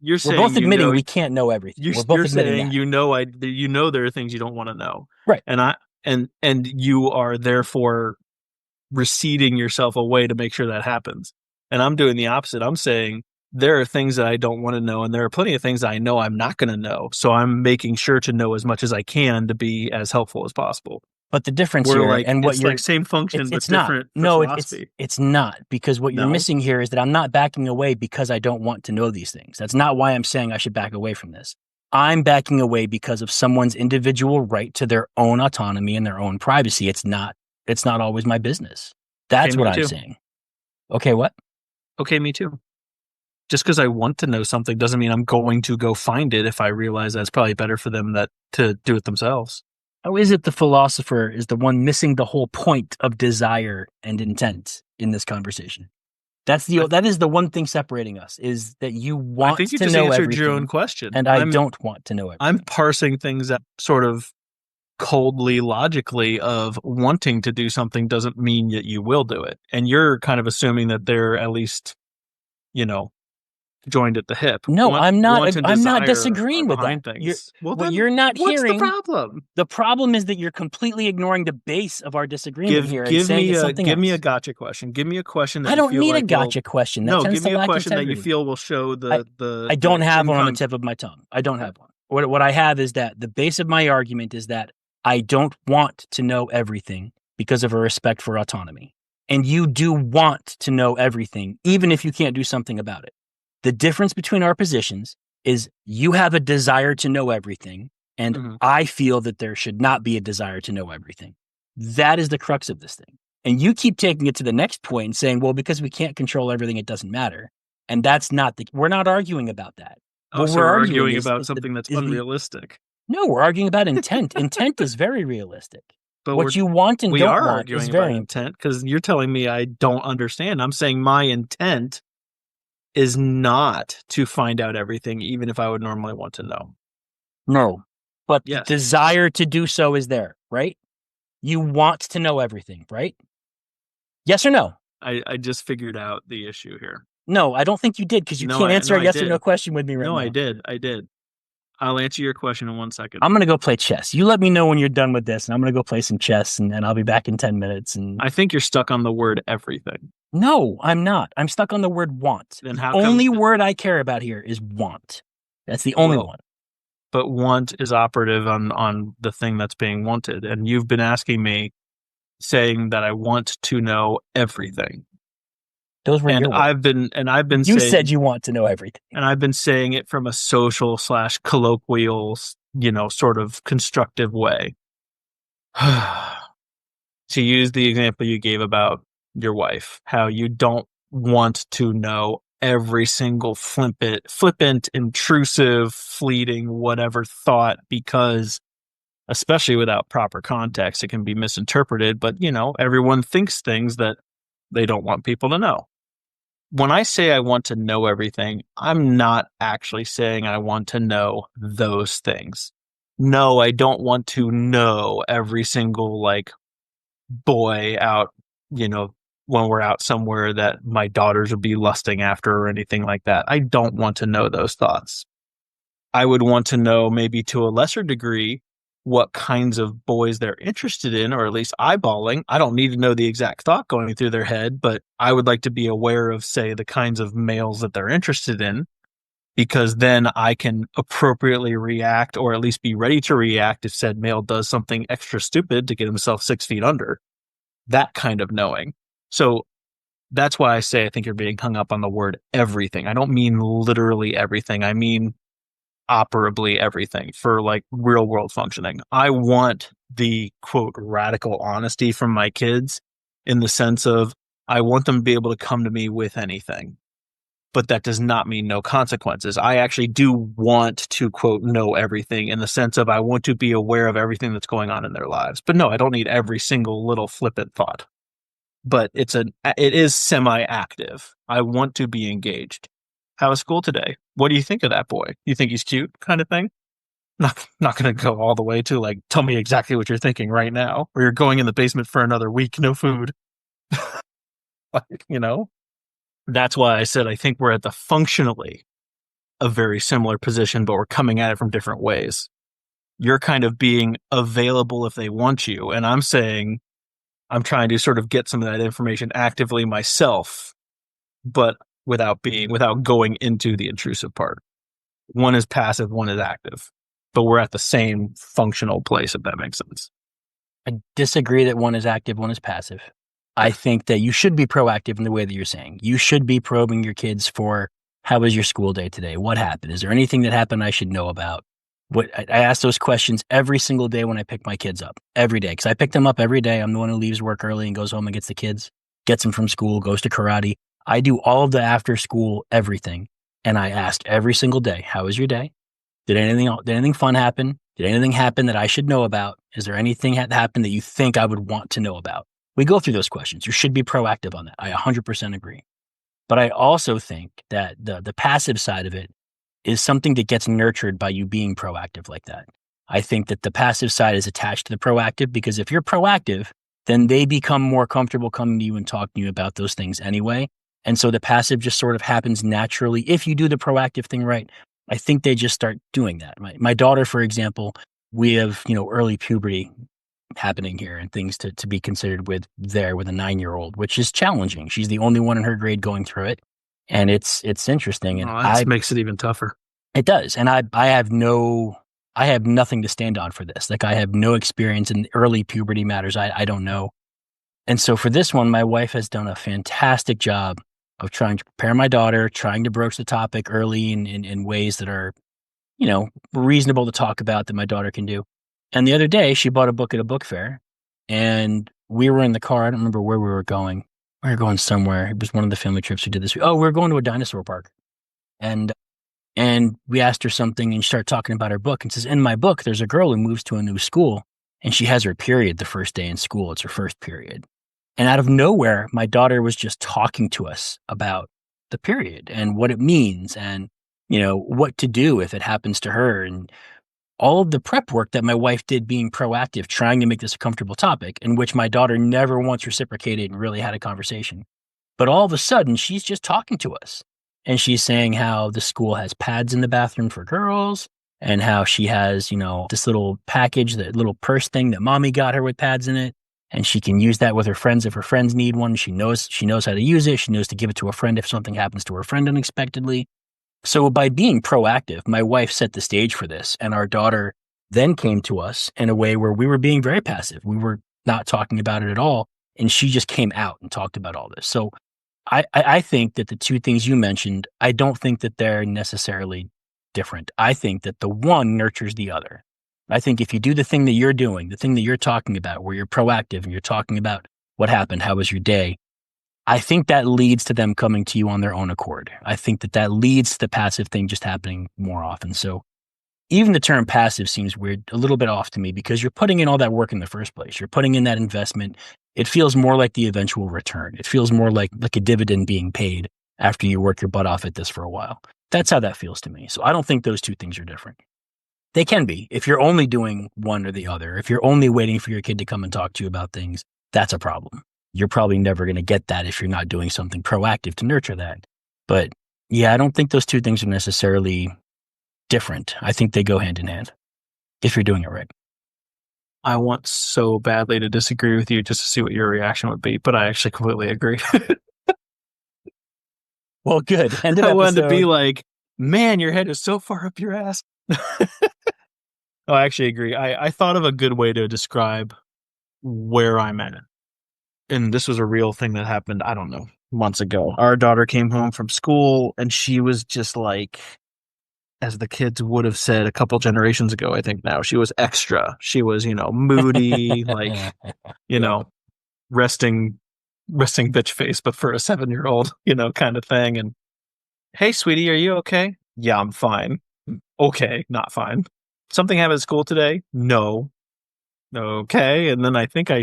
You're saying we're both admitting we can't know everything. We're both admitting saying that. There are things you don't want to know. Right. And you are therefore receding yourself away to make sure that happens. And I'm doing the opposite. I'm saying there are things that I don't want to know, and there are plenty of things that I know I'm not going to know. So I'm making sure to know as much as I can to be as helpful as possible. But the difference here, and what you're same function, but different. No, it's not, because what you're missing here is that I'm not backing away because I don't want to know these things. That's not why I'm saying I should back away from this. I'm backing away because of someone's individual right to their own autonomy and their own privacy. It's not always my business. That's what I'm saying. Okay, what? Okay, me too. Just because I want to know something doesn't mean I'm going to go find it if I realize that's probably better for them to do it themselves. How is it the philosopher is the one missing the whole point of desire and intent in this conversation? That is the one thing separating us, is that you want to know everything. I think you just answered your own question. And I don't want to know everything. I'm parsing things up sort of coldly, logically, of wanting to do something doesn't mean that you will do it. And you're kind of assuming that they're at least, joined at the hip. No, I'm not. I'm not disagreeing with that. Things. You're not hearing. What's the problem? The problem is that you're completely ignoring the base of our disagreement here. Give me a gotcha question. Give me a question that I don't need a gotcha question. No, give me a question that you feel will show the. I don't have one on the tip of my tongue. I don't have one. What I have is that the base of my argument is that I don't want to know everything because of a respect for autonomy, and you do want to know everything, even if you can't do something about it. The difference between our positions is you have a desire to know everything, and I feel that there should not be a desire to know everything. That is the crux of this thing. And you keep taking it to the next point and saying, well, because we can't control everything, it doesn't matter. And that's not we're not arguing about that. We're arguing about something that's unrealistic. No, we're arguing about intent. Intent is very realistic. But what you want and don't want is very intent, because you're telling me I don't understand. I'm saying my intent is not to find out everything, even if I would normally want to know. No, but the desire to do so is there, right? You want to know everything, right? Yes or no? I just figured out the issue here. No, I don't think you did because you can't answer a I yes or no did. question with me right No, I now. did. I did. I'll answer your question in 1 second. I'm going to go play chess. You let me know when you're done with this, and I'm going to go play some chess, and I'll be back in 10 minutes. And I think you're stuck on the word everything. no, I'm not. I'm stuck on the word want. Then The how come? only word I care about here is want. That's the only Well, one. but want is operative on the thing that's being wanted, and you've been asking me, saying that I want to know everything. Those were And your words. I've been You said saying, you want to know everything. and I've been saying it from a social slash colloquial, sort of constructive way. To use the example you gave about your wife, how you don't want to know every single flippant, intrusive, fleeting, whatever thought, because especially without proper context, it can be misinterpreted. But, everyone thinks things that they don't want people to know. When I say I want to know everything, I'm not actually saying I want to know those things. No, I don't want to know every single, like, boy out, you know, when we're out somewhere that my daughters would be lusting after or anything like that. I don't want to know those thoughts. I would want to know, maybe to a lesser degree, what kinds of boys they're interested in, or at least eyeballing. I don't need to know the exact thought going through their head, but I would like to be aware of, say, the kinds of males that they're interested in, because then I can appropriately react, or at least be ready to react if said male does something extra stupid to get himself 6 feet under. That kind of knowing. So that's why I say I think you're being hung up on the word everything. I don't mean literally everything. I mean operably everything for, like, real world functioning. I want the quote radical honesty from my kids, in the sense of I want them to be able to come to me with anything. But that does not mean no consequences. I actually do want to quote know everything, in the sense of I want to be aware of everything that's going on in their lives. But no, I don't need every single little flippant thought. But it is semi-active. I want to be engaged. How was school today? What do you think of that boy? You think he's cute, kind of thing? Not going to go all the way to, like, tell me exactly what you're thinking right now, or you're going in the basement for another week, no food. Like, that's why I said I think we're at the functionally a very similar position, but we're coming at it from different ways. You're kind of being available if they want you, and I'm saying I'm trying to sort of get some of that information actively myself, but without going into the intrusive part. One is passive, one is active, but we're at the same functional place, if that makes sense. I disagree that one is active, one is passive. I think that you should be proactive in the way that you're saying. You should be probing your kids for, how was your school day today? What happened? Is there anything that happened I should know about? I ask those questions every single day when I pick my kids up, every day, because I pick them up every day. I'm the one who leaves work early and goes home and gets the kids, gets them from school, goes to karate. I do all of the after school everything. And I ask every single day, how was your day? Did anything fun happen? Did anything happen that I should know about? Is there anything that happened that you think I would want to know about? We go through those questions. You should be proactive on that. I 100% agree. But I also think that the passive side of it is something that gets nurtured by you being proactive like that. I think that the passive side is attached to the proactive, because if you're proactive, then they become more comfortable coming to you and talking to you about those things anyway. And so the passive just sort of happens naturally if you do the proactive thing right. I think they just start doing that. My daughter, for example, we have, early puberty happening here, and things to be considered with a 9-year-old, which is challenging. She's the only one in her grade going through it. And it's interesting. And Oh, that makes it even tougher. it does. And I have nothing to stand on for this. Like, I have no experience in early puberty matters. I don't know. And so for this one, my wife has done a fantastic job of trying to prepare my daughter, trying to broach the topic early in ways that are, reasonable to talk about, that my daughter can do. And the other day, she bought a book at a book fair, and we were in the car. I don't remember where we were going. We were going somewhere. It was one of the family trips we did this week. Oh, we were going to a dinosaur park. And we asked her something, and she started talking about her book, and says, in my book, there's a girl who moves to a new school, and she has her period the first day in school. It's her first period. And out of nowhere, my daughter was just talking to us about the period and what it means, and, what to do if it happens to her. And all of the prep work that my wife did being proactive, trying to make this a comfortable topic, in which my daughter never once reciprocated and really had a conversation. But all of a sudden, she's just talking to us. And she's saying how the school has pads in the bathroom for girls and how she has, this little package, that little purse thing that mommy got her with pads in it. And she can use that with her friends if her friends need one. She knows how to use it. She knows to give it to a friend if something happens to her friend unexpectedly. So by being proactive, my wife set the stage for this. And our daughter then came to us in a way where we were being very passive. We were not talking about it at all. And she just came out and talked about all this. So I think that the two things you mentioned, I don't think that they're necessarily different. I think that the one nurtures the other. I think if you do the thing that you're doing, the thing that you're talking about, where you're proactive and you're talking about what happened, how was your day, I think that leads to them coming to you on their own accord. I think that leads to the passive thing just happening more often. So even the term passive seems weird, a little bit off to me, because you're putting in all that work in the first place. You're putting in that investment. It feels more like the eventual return. It feels more like a dividend being paid after you work your butt off at this for a while. That's how that feels to me. So I don't think those two things are different. They can be. If you're only doing one or the other, if you're only waiting for your kid to come and talk to you about things, that's a problem. You're probably never going to get that if you're not doing something proactive to nurture that. But yeah, I don't think those two things are necessarily different. I think they go hand in hand if you're doing it right. I want so badly to disagree with you just to see what your reaction would be, but I actually completely agree. Well, good. I wanted to be like, man, your head is so far up your ass. Oh, I actually agree. I thought of a good way to describe where I'm at. And this was a real thing that happened, I don't know, months ago. Our daughter came home from school and she was just like, as the kids would have said a couple generations ago, I think now, she was extra. She was, moody, like, resting bitch face, but for a 7-year-old, kind of thing. And hey, sweetie, are you okay? Yeah, I'm fine. Okay, not fine. Something happened at school today? No. Okay. And then I think I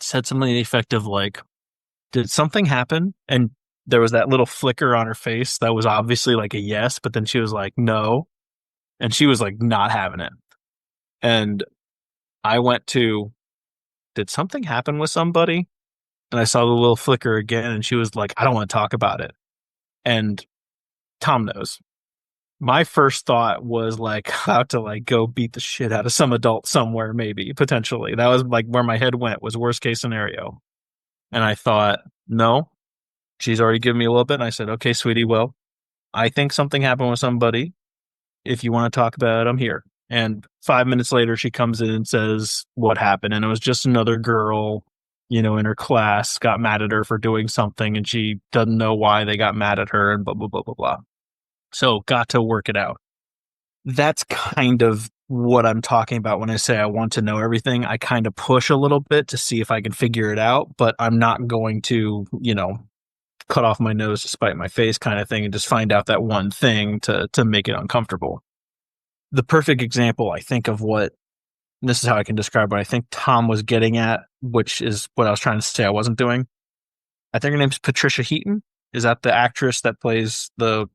said something to the effect of like, did something happen? And there was that little flicker on her face that was obviously like a yes, but then she was like, no. And she was like not having it. And I went to, did something happen with somebody? And I saw the little flicker again and she was like, I don't want to talk about it. And Tom knows. My first thought was like how to like go beat the shit out of some adult somewhere, maybe potentially. That was like where my head went, was worst case scenario. And I thought, no, she's already given me a little bit. And I said, okay, sweetie, well, I think something happened with somebody. If you want to talk about it, I'm here. And 5 minutes later, she comes in and says what happened. And it was just another girl, in her class got mad at her for doing something and she doesn't know why they got mad at her and blah, blah, blah, blah, blah. So got to work it out. That's kind of what I'm talking about when I say I want to know everything. I kind of push a little bit to see if I can figure it out, but I'm not going to, cut off my nose to spite my face kind of thing and just find out that one thing to make it uncomfortable. The perfect example, I think, of what, this is how I can describe what I think Tom was getting at, which is what I was trying to say I wasn't doing. I think her name's Patricia Heaton. Is that the actress that plays the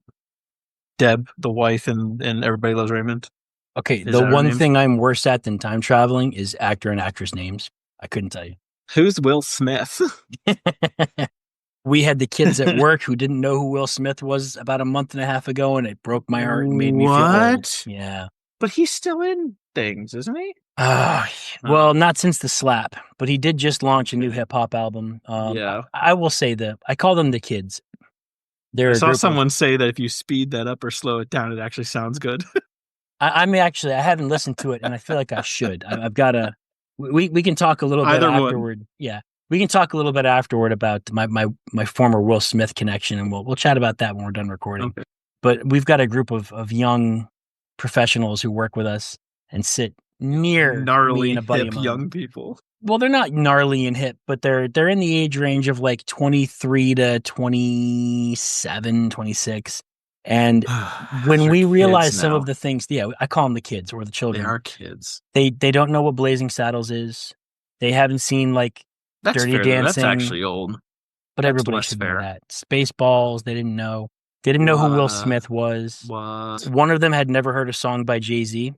Deb, the wife in Everybody Loves Raymond? Okay, the one thing I'm worse at than time traveling is actor and actress names. I couldn't tell you. Who's Will Smith? We had the kids at work who didn't know who Will Smith was about a month and a half ago, and it broke my heart and made me feel old. Yeah. But he's still in things, isn't he? Well, not since the slap, but he did just launch a new hip hop album. Yeah. I will say that I call them the kids. I saw someone say that if you speed that up or slow it down, it actually sounds good. I mean, actually, I haven't listened to it, and I feel like I should. I've got to. We can talk a little bit afterward. One. Yeah, we can talk a little bit afterward about my former Will Smith connection, and we'll chat about that when we're done recording. Okay. But we've got a group of young professionals who work with us and sit near gnarly, me and a buddy hip young people. Well, they're not gnarly and hip, but they're in the age range of like 23 to 27, 26. And when we realize some of the things, I call them the kids or the children. They are kids. They don't know what Blazing Saddles is. They haven't seen like Dirty Dancing. That's actually old. But everybody should know that. Spaceballs, they didn't know. They didn't know who Will What? Smith was. What? One of them had never heard a song by Jay-Z,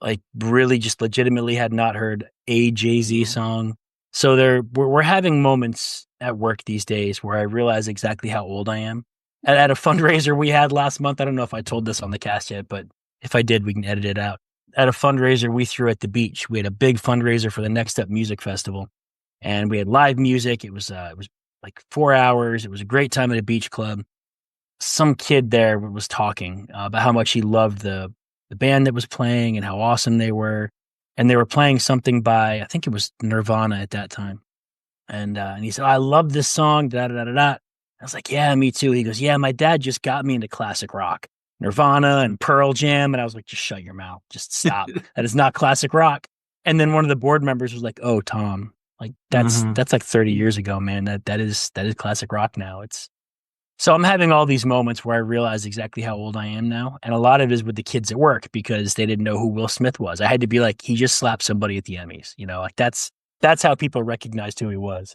like really just legitimately had not heard a Jay-Z song. So we're having moments at work these days where I realize exactly how old I am. At a fundraiser we had last month, I don't know if I told this on the cast yet, but if I did, we can edit it out. At a fundraiser we threw at the beach. We had a big fundraiser for the Next Up Music Festival, and we had live music. It was like 4 hours. It was a great time at a beach club. Some kid there was talking about how much he loved the band that was playing and how awesome they were. And they were playing something by, I think it was Nirvana at that time. And he said, "I love this song, da da da da da." I was like, "Yeah, me too." He goes, "Yeah, my dad just got me into classic rock, Nirvana and Pearl Jam." And I was like, "Just shut your mouth. Just stop. That is not classic rock." And then one of the board members was like, "Oh, Tom, like that's like 30 years ago, man. That is classic rock now." So I'm having all these moments where I realize exactly how old I am now. And a lot of it is with the kids at work because they didn't know who Will Smith was. I had to be like, he just slapped somebody at the Emmys. Like that's how people recognized who he was.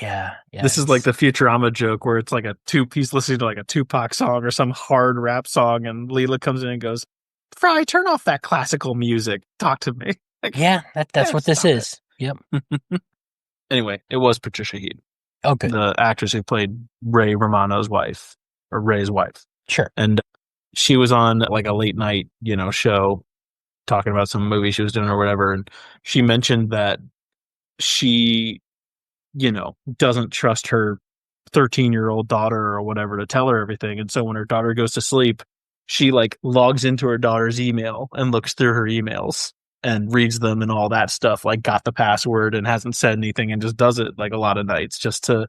Yeah. This is like the Futurama joke where it's like he's listening to like a Tupac song or some hard rap song, and Leela comes in and goes, "Fry, turn off that classical music. Talk to me." Like, yeah, that's what this is. Yep. Anyway, it was Patricia Heed, Oh, good. the actress who played Ray Romano's wife, or Ray's wife. Sure. And she was on like a late night, show talking about some movie she was doing or whatever. And she mentioned that she, doesn't trust her 13-year-old daughter or whatever to tell her everything. And so when her daughter goes to sleep, she like logs into her daughter's email and looks through her emails and reads them and all that stuff, like got the password and hasn't said anything and just does it like a lot of nights just to,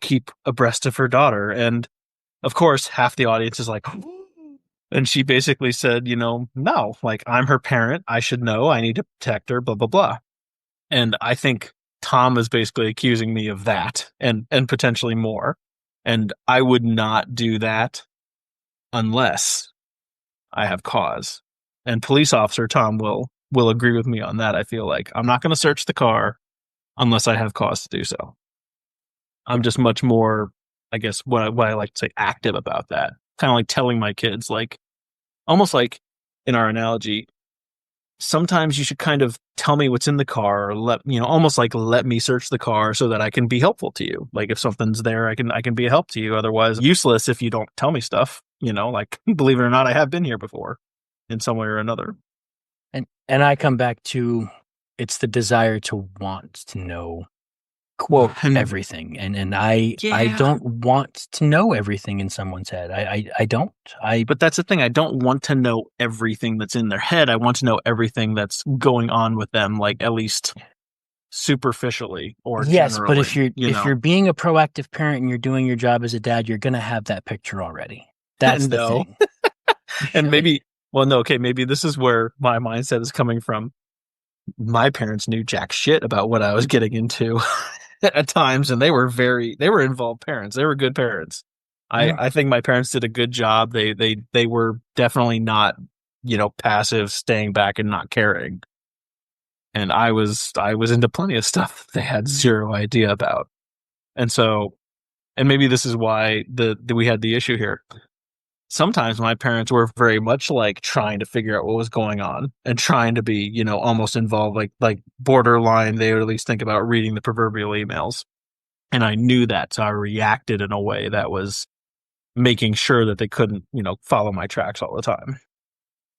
keep abreast of her daughter. And of course, half the audience is like, and she basically said, no, like I'm her parent. I should know. I need to protect her, blah, blah, blah. And I think Tom is basically accusing me of that and potentially more. And I would not do that unless I have cause. And police officer Tom will agree with me on that. I feel like I'm not going to search the car unless I have cause to do so. I'm just much more, I guess, what I like to say, active about that. Kind of like telling my kids, like almost like in our analogy, sometimes you should kind of tell me what's in the car, or almost like let me search the car so that I can be helpful to you. Like if something's there, I can be a help to you. Otherwise, useless if you don't tell me stuff. Like believe it or not, I have been here before in some way or another. And I come back to it's the desire to want to know, quote, everything. And I don't want to know everything in someone's head. I don't. But that's the thing. I don't want to know everything that's in their head. I want to know everything that's going on with them, like at least superficially or yes, generally. but if you're being a proactive parent and you're doing your job as a dad, you're gonna have that picture already. That's the thing. And maybe maybe this is where my mindset is coming from. My parents knew jack shit about what I was getting into at times, and they were involved parents. They were good parents. I think my parents did a good job. They were definitely not, passive, staying back and not caring. And I was into plenty of stuff they had zero idea about. And so, and maybe this is why we had the issue here. Sometimes my parents were very much like trying to figure out what was going on and trying to be, almost involved, like borderline. They would at least think about reading the proverbial emails. And I knew that. So I reacted in a way that was making sure that they couldn't, follow my tracks all the time.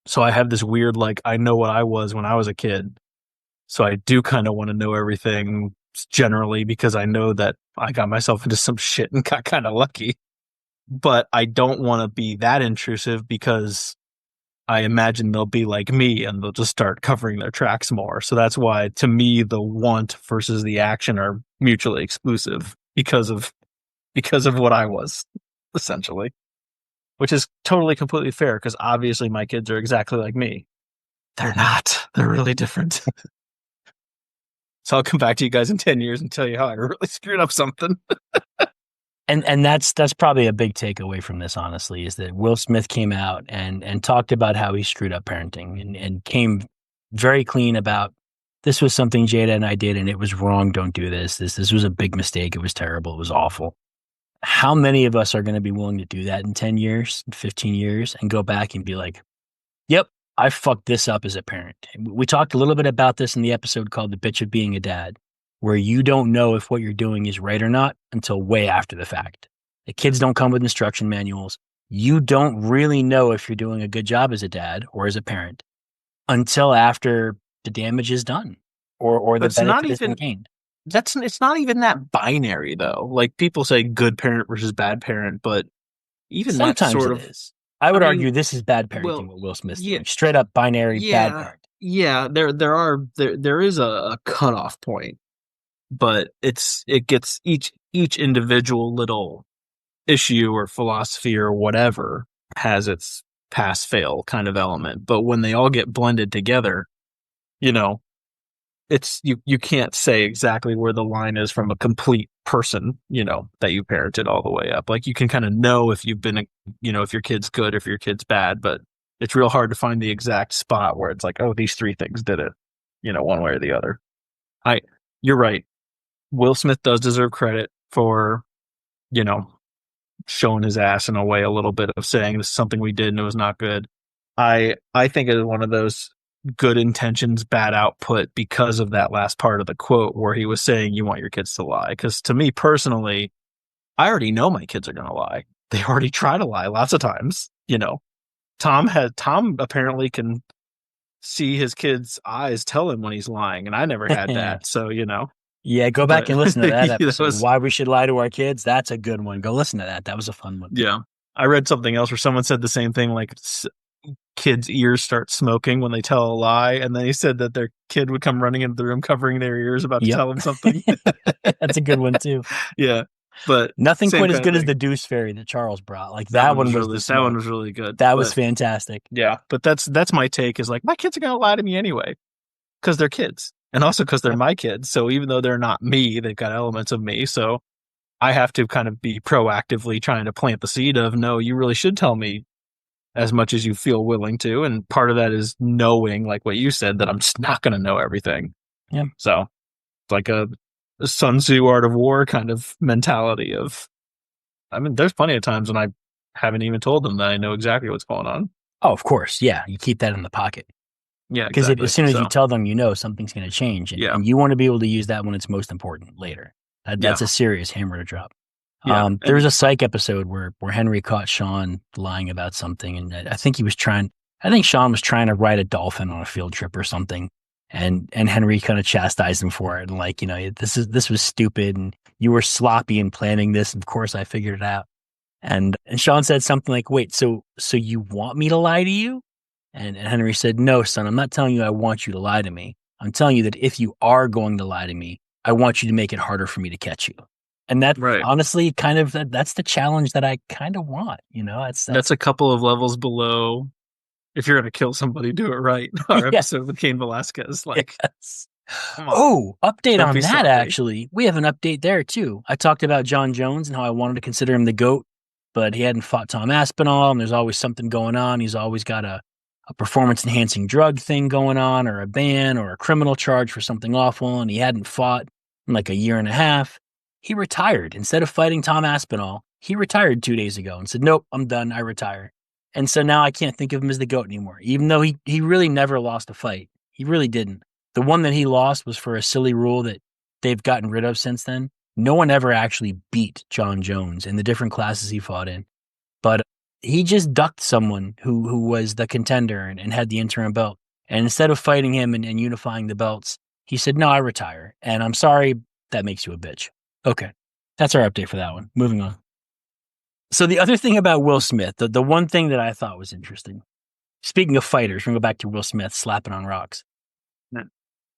So I have this weird, like, I know what I was when I was a kid. So I do kind of want to know everything generally because I know that I got myself into some shit and got kind of lucky. But I don't want to be that intrusive because I imagine they'll be like me and they'll just start covering their tracks more. So that's why, to me, the want versus the action are mutually exclusive because of what I was, essentially. Which is totally, completely fair because obviously my kids are exactly like me. They're not. They're really different. So I'll come back to you guys in 10 years and tell you how I really screwed up something. And that's probably a big takeaway from this, honestly, is that Will Smith came out and talked about how he screwed up parenting and came very clean about this was something Jada and I did and it was wrong. Don't do this. This was a big mistake. It was terrible. It was awful. how many of us are going to be willing to do that in 10 years, 15 years, and go back and be like, yep, I fucked this up as a parent. We talked a little bit about this in the episode called The Bitch of Being a Dad, where you don't know if what you're doing is right or not until way after the fact. The kids don't come with instruction manuals. You don't really know if you're doing a good job as a dad or as a parent until after the damage is done or But the it's not benefit has been even gained. it's not even that binary though. Like people say good parent versus bad parent, but even that Sometimes sort it of is. I I would mean, argue this is bad parenting, well, what Will Smith's yeah, doing. Straight up binary bad yeah, parent. yeah, there is a cutoff point, but it gets each individual little issue or philosophy or whatever has its pass fail kind of element. But when they all get blended together, you know, it's you can't say exactly where the line is from a complete person, that you parented all the way up. Like you can kind of know if you've been, if your kid's good, if your kid's bad, but it's real hard to find the exact spot where it's like, oh, these three things did it, one way or the other. I, you're right. Will Smith does deserve credit for, you know, showing his ass in a way, a little bit of saying this is something we did and it was not good. I think it is one of those good intentions, bad output because of that last part of the quote where he was saying you want your kids to lie. Because to me personally, I already know my kids are gonna lie. They already try to lie lots of times. Tom apparently can see his kid's eyes tell him when he's lying, and I never had that. So Yeah, go back but and listen to that that episode. was Why we should lie to our kids. That's a good one. Go listen to that. That was a fun one. yeah. I read something else where someone said the same thing, like kids' ears start smoking when they tell a lie, and then he said that their kid would come running into the room covering their ears about to Yep. tell them something. That's a good one too. Yeah, but Nothing same quite as kind of good as thing. the Deuce Fairy that Charles brought. Like That that one one was was the really that one smoke. was really good. That was But fantastic. yeah, but that's my take is like my kids are gonna lie to me anyway because they're kids, and also because they're Yep. my kids. So even though they're not me, they've got elements of me. So I have to kind of be proactively trying to plant the seed of no, you really should tell me as much as you feel willing to. And part of that is knowing, like what you said, that I'm just not going to know everything. Yeah. So it's like a Sun Tzu Art of War kind of mentality of, I mean, there's plenty of times when I haven't even told them that I know exactly what's going on. Oh, of course. Yeah. You keep that in the pocket. Yeah, Because as exactly. soon as you So tell them, something's going to change. yeah, And you want to be able to use that when it's most important later. yeah, That's a serious hammer to drop. yeah. There was And a psych episode where Henry caught Sean lying about something. And I think I think Sean was trying to ride a dolphin on a field trip or something. And Henry kind of chastised him for it. And like, this was stupid. And you were sloppy in planning this. Of course, I figured it out. And Sean said something like, wait, so you want me to lie to you? And Henry said, no, son, I'm not telling you I want you to lie to me. I'm telling you that if you are going to lie to me, I want you to make it harder for me to catch you. And that right. honestly that's the challenge that I kind of want, That's a couple of levels below. If you're going to kill somebody, do it right. Our yeah. episode with Cain Velasquez, like, Yes. come on, Oh, update don't on be that sloppy. actually. We have an update there too. I talked about John Jones and how I wanted to consider him the GOAT, but he hadn't fought Tom Aspinall, and there's always something going on. He's always got a performance enhancing drug thing going on, or a ban, or a criminal charge for something awful, and he hadn't fought in like a year and a half. He retired. Instead of fighting Tom Aspinall, he retired 2 days ago and said, nope, I'm done. I retire. And so now I can't think of him as the GOAT anymore, even though he really never lost a fight. He really didn't. The one that he lost was for a silly rule that they've gotten rid of since then. No one ever actually beat John Jones in the different classes he fought in. But he just ducked someone who was the contender and had the interim belt. And instead of fighting him and unifying the belts, he said, no, I retire. And I'm sorry, that makes you a bitch. Okay. That's our update for that one. Moving on. So the other thing about Will Smith, the one thing that I thought was interesting, speaking of fighters, we're going to go back to Will Smith slapping on rocks. Yeah.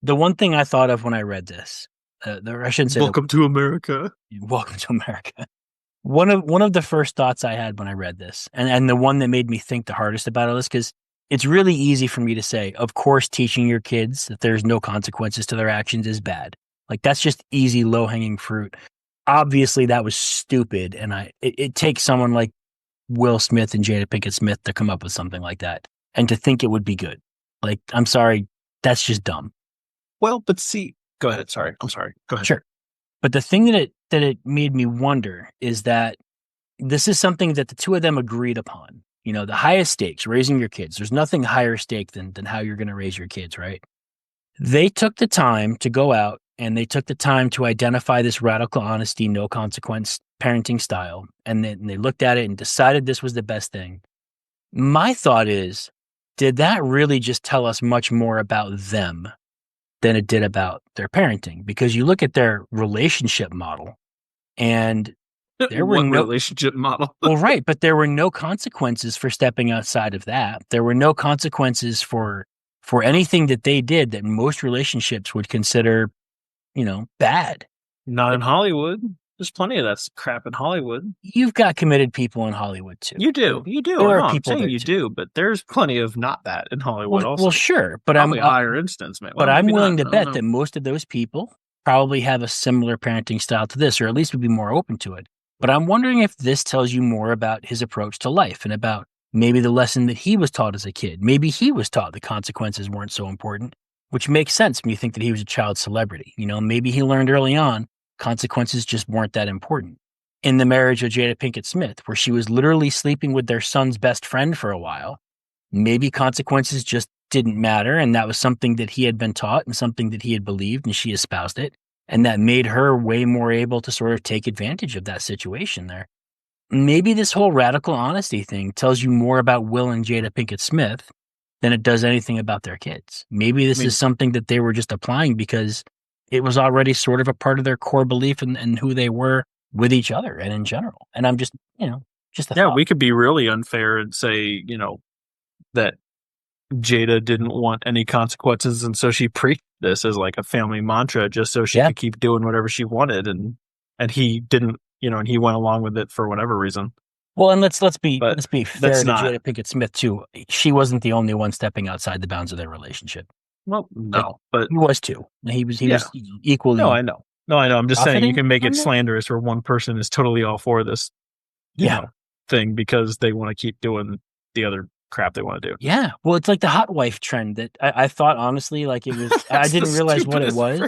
The one thing I thought of when I read this, I shouldn't say Welcome to America. Welcome to America. One of the first thoughts I had when I read this, and the one that made me think the hardest about all this, because it's really easy for me to say, of course, teaching your kids that there's no consequences to their actions is bad. Like that's just easy, low-hanging fruit. Obviously, that was stupid, and it takes someone like Will Smith and Jada Pinkett Smith to come up with something like that, and to think it would be good. Like, I'm sorry, that's just dumb. Well, but see, go ahead. Sorry, I'm sorry. Go ahead. Sure. But the thing that that it made me wonder is that this is something that the two of them agreed upon. You know, the highest stakes, raising your kids. There's nothing higher stake than how you're going to raise your kids, right? They took the time to go out and they took the time to identify this radical honesty, no consequence parenting style. And then they looked at it and decided this was the best thing. My thought is, did that really just tell us much more about them than it did about their parenting? Because you look at their relationship model and there were What no relationship model? well, right, but there were no consequences for stepping outside of that. There were no consequences for anything that they did that most relationships would consider, bad. Not in Hollywood. There's plenty of that crap in Hollywood. You've got committed people in Hollywood too. You do. There I are know, I'm people saying there you too. do, but there's plenty of not that in Hollywood Well, also. sure, but Probably a higher instance, man. but Well, I'm maybe willing not. to I don't bet know. that most of those people probably have a similar parenting style to this, or at least would be more open to it. But I'm wondering if this tells you more about his approach to life and about maybe the lesson that he was taught as a kid. Maybe he was taught the consequences weren't so important, which makes sense when you think that he was a child celebrity. Maybe he learned early on consequences just weren't that important. In the marriage of Jada Pinkett Smith, where she was literally sleeping with their son's best friend for a while, maybe consequences just didn't matter. And that was something that he had been taught and something that he had believed, and she espoused it. And that made her way more able to sort of take advantage of that situation there. Maybe this whole radical honesty thing tells you more about Will and Jada Pinkett Smith than it does anything about their kids. Maybe this is something that they were just applying because it was already sort of a part of their core belief and who they were with each other and in general. And I'm just, just a thought. We could be really unfair and say, that Jada didn't want any consequences, and so she preached this as like a family mantra just so she could keep doing whatever she wanted, and he didn't, and he went along with it for whatever reason. Well, and let's be fair to Jada Pinkett Smith too. She wasn't the only one stepping outside the bounds of their relationship. Well, no, but he was too. He was equally. No, I know. I'm just saying you can make it that? slanderous where one person is totally all for this, thing because they want to keep doing the other crap they want to do. Yeah. Well, it's like the hot wife trend that I thought honestly, like it was. I didn't realize what it was.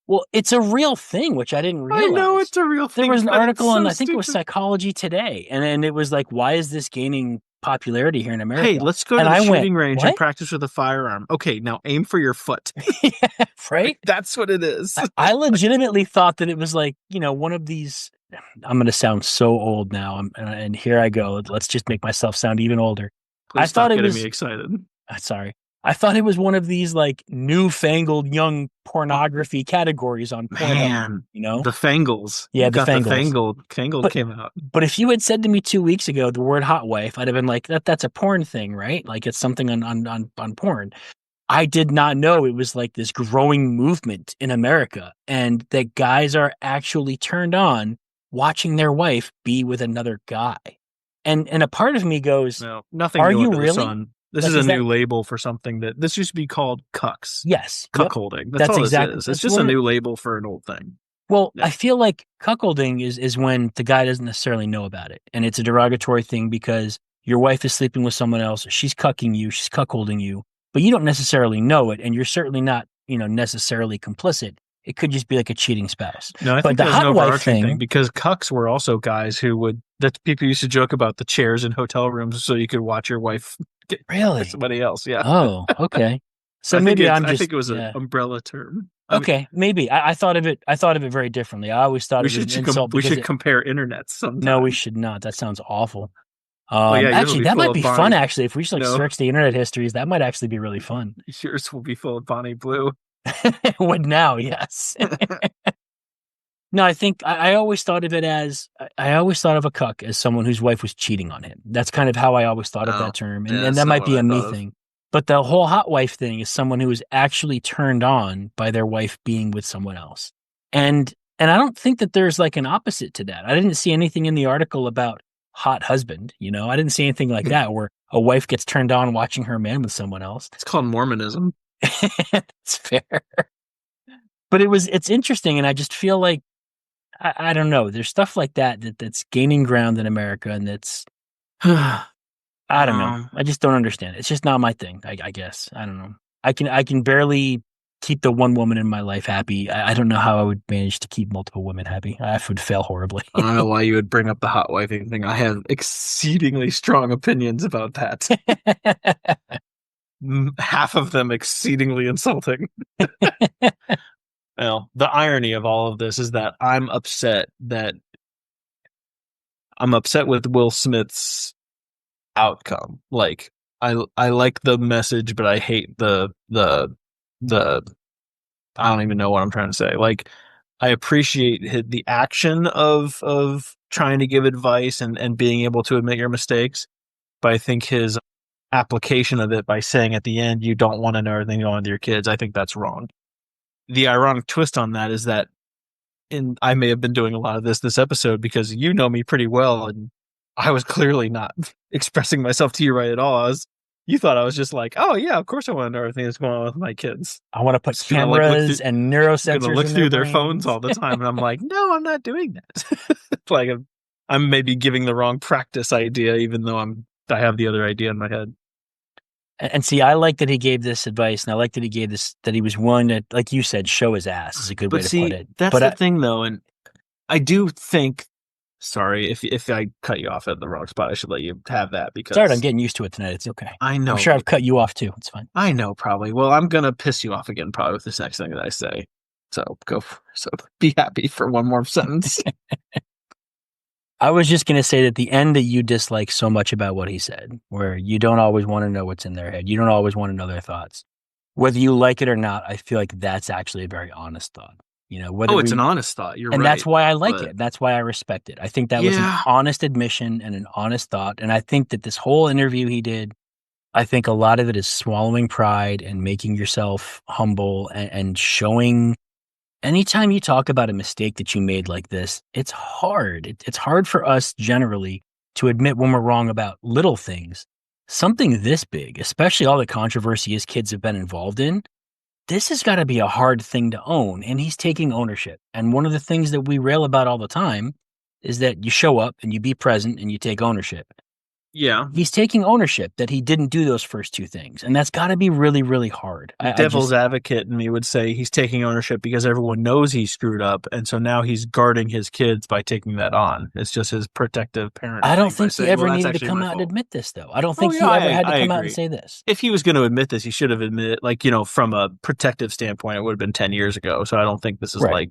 Well, it's a real thing, which I didn't realize. I know it's a real thing. There was an article on, I think it was Psychology Today, and it was like, why is this gaining popularity here in America? Hey, let's go to the shooting range and practice with a firearm. Okay, now aim for your foot. Yeah, right? That's what it is. I legitimately thought that it was like, one of these. I'm going to sound so old now, and here I go. Let's just make myself sound even older. Please stop getting me excited. Sorry. I thought it was one of these like newfangled young pornography categories on porn. Man, the Fangles. Yeah, the Fangles. The Fangled came out. But if you had said to me 2 weeks ago the word hot wife, I'd have been like, that's a porn thing, right? Like it's something on porn. I did not know it was like this growing movement in America and that guys are actually turned on watching their wife be with another guy. And a part of me goes, no, nothing. Are you really? This is a new label for something that this used to be called cucks. Yes. Cuckolding. That's all exactly this is. It's just a new label for an old thing. Well, I feel like cuckolding is when the guy doesn't necessarily know about it. And it's a derogatory thing because your wife is sleeping with someone else. She's cucking you. She's cuckolding you. But you don't necessarily know it. And you're certainly not, necessarily complicit. It could just be like a cheating spouse. No, I think the hot wife thing, because cucks were also guys who that people used to joke about the chairs in hotel rooms so you could watch your wife get somebody else. Yeah. Oh, okay. So I think it was an umbrella term. Okay, maybe. I thought of it very differently. I always thought it was an insult. We should compare internets sometime. No, we should not. That sounds awful. Actually, that might be fun. Actually, if we just search the internet histories, that might actually be really fun. Yours will be full of Bonnie Blue. It would now, yes. No, I think I always thought of it as I always thought of a cuck as someone whose wife was cheating on him. That's kind of how I always thought of that term, and that might be a me thing. But the whole hot wife thing is someone who is actually turned on by their wife being with someone else, and I don't think that there's like an opposite to that. I didn't see anything in the article about hot husband. I didn't see anything like that where a wife gets turned on watching her man with someone else. It's called Mormonism. It's fair, but it's interesting, and I just feel like I don't know. There's stuff like that's gaining ground in America, and that's I don't know. I just don't understand. It's just not my thing. I guess I don't know. I can barely keep the one woman in my life happy. I don't know how I would manage to keep multiple women happy. I would fail horribly. I don't know why you would bring up the hot wifing thing. I have exceedingly strong opinions about that. Half of them exceedingly insulting. Well, the irony of all of this is that I'm upset with Will Smith's outcome. Like I like the message, but I hate the I don't even know what I'm trying to say. Like I appreciate the action of trying to give advice and being able to admit your mistakes, but I think his application of it by saying at the end you don't want to know everything going on with your kids, I think that's wrong. The ironic twist on that is that, and I may have been doing a lot of this episode because you know me pretty well, and I was clearly not expressing myself to you right at all. You thought I was just like, oh yeah, of course I want to know everything that's going on with my kids. I want to put Just gonna like look through, cameras and gonna neurosensors look in their through their phones brains. all the time, and I'm like, no, I'm not doing that. Like I'm maybe giving the wrong practice idea, even though I have the other idea in my head. And see, I like that he gave this advice, and I like that he gave this, that he was willing to, like you said, show his ass is a good way But to put see, it. that's But the thing though, and I do think. Sorry if I cut you off at the wrong spot. I should let you have that sorry, I'm because getting used to it tonight. It's okay. I I'm know sure I've cut you off too. It's fine. I know probably. Well, I'm gonna piss you off again probably with this next thing that I say. So be happy for one more sentence. I was just going to say that the end that you dislike so much about what he said, where you don't always want to know what's in their head. You don't always want to know their thoughts. Whether you like it or not, I feel like that's actually a very honest thought. You know, whether Oh, it's an we, honest thought. You're and that's right. why I like But it. That's why I respect it. I think that was an yeah, honest admission and an honest thought. And I think that this whole interview he did, I think a lot of it is swallowing pride and making yourself humble and showing. Anytime you talk about a mistake that you made like this, it's hard. It's hard for us generally to admit when we're wrong about little things. Something this big, especially all the controversy his kids have been involved in, this has got to be a hard thing to own. And he's taking ownership. And one of the things that we rail about all the time is that you show up and you be present and you take ownership. yeah. He's taking ownership that he didn't do those first two things. And that's got to be really, really hard. Devil's advocate in me would say he's taking ownership because everyone knows he screwed up, and so now he's guarding his kids by taking that on. It's just his protective parenting I don't thing by think he saying, ever "Well, that's needed to actually come my out and fault." admit this, though. I don't Oh think yeah, he ever had to I come out and agree. say this. If he was going to admit this, he should have admitted, like, from a protective standpoint, it would have been 10 years ago. So I don't think this is Right. like,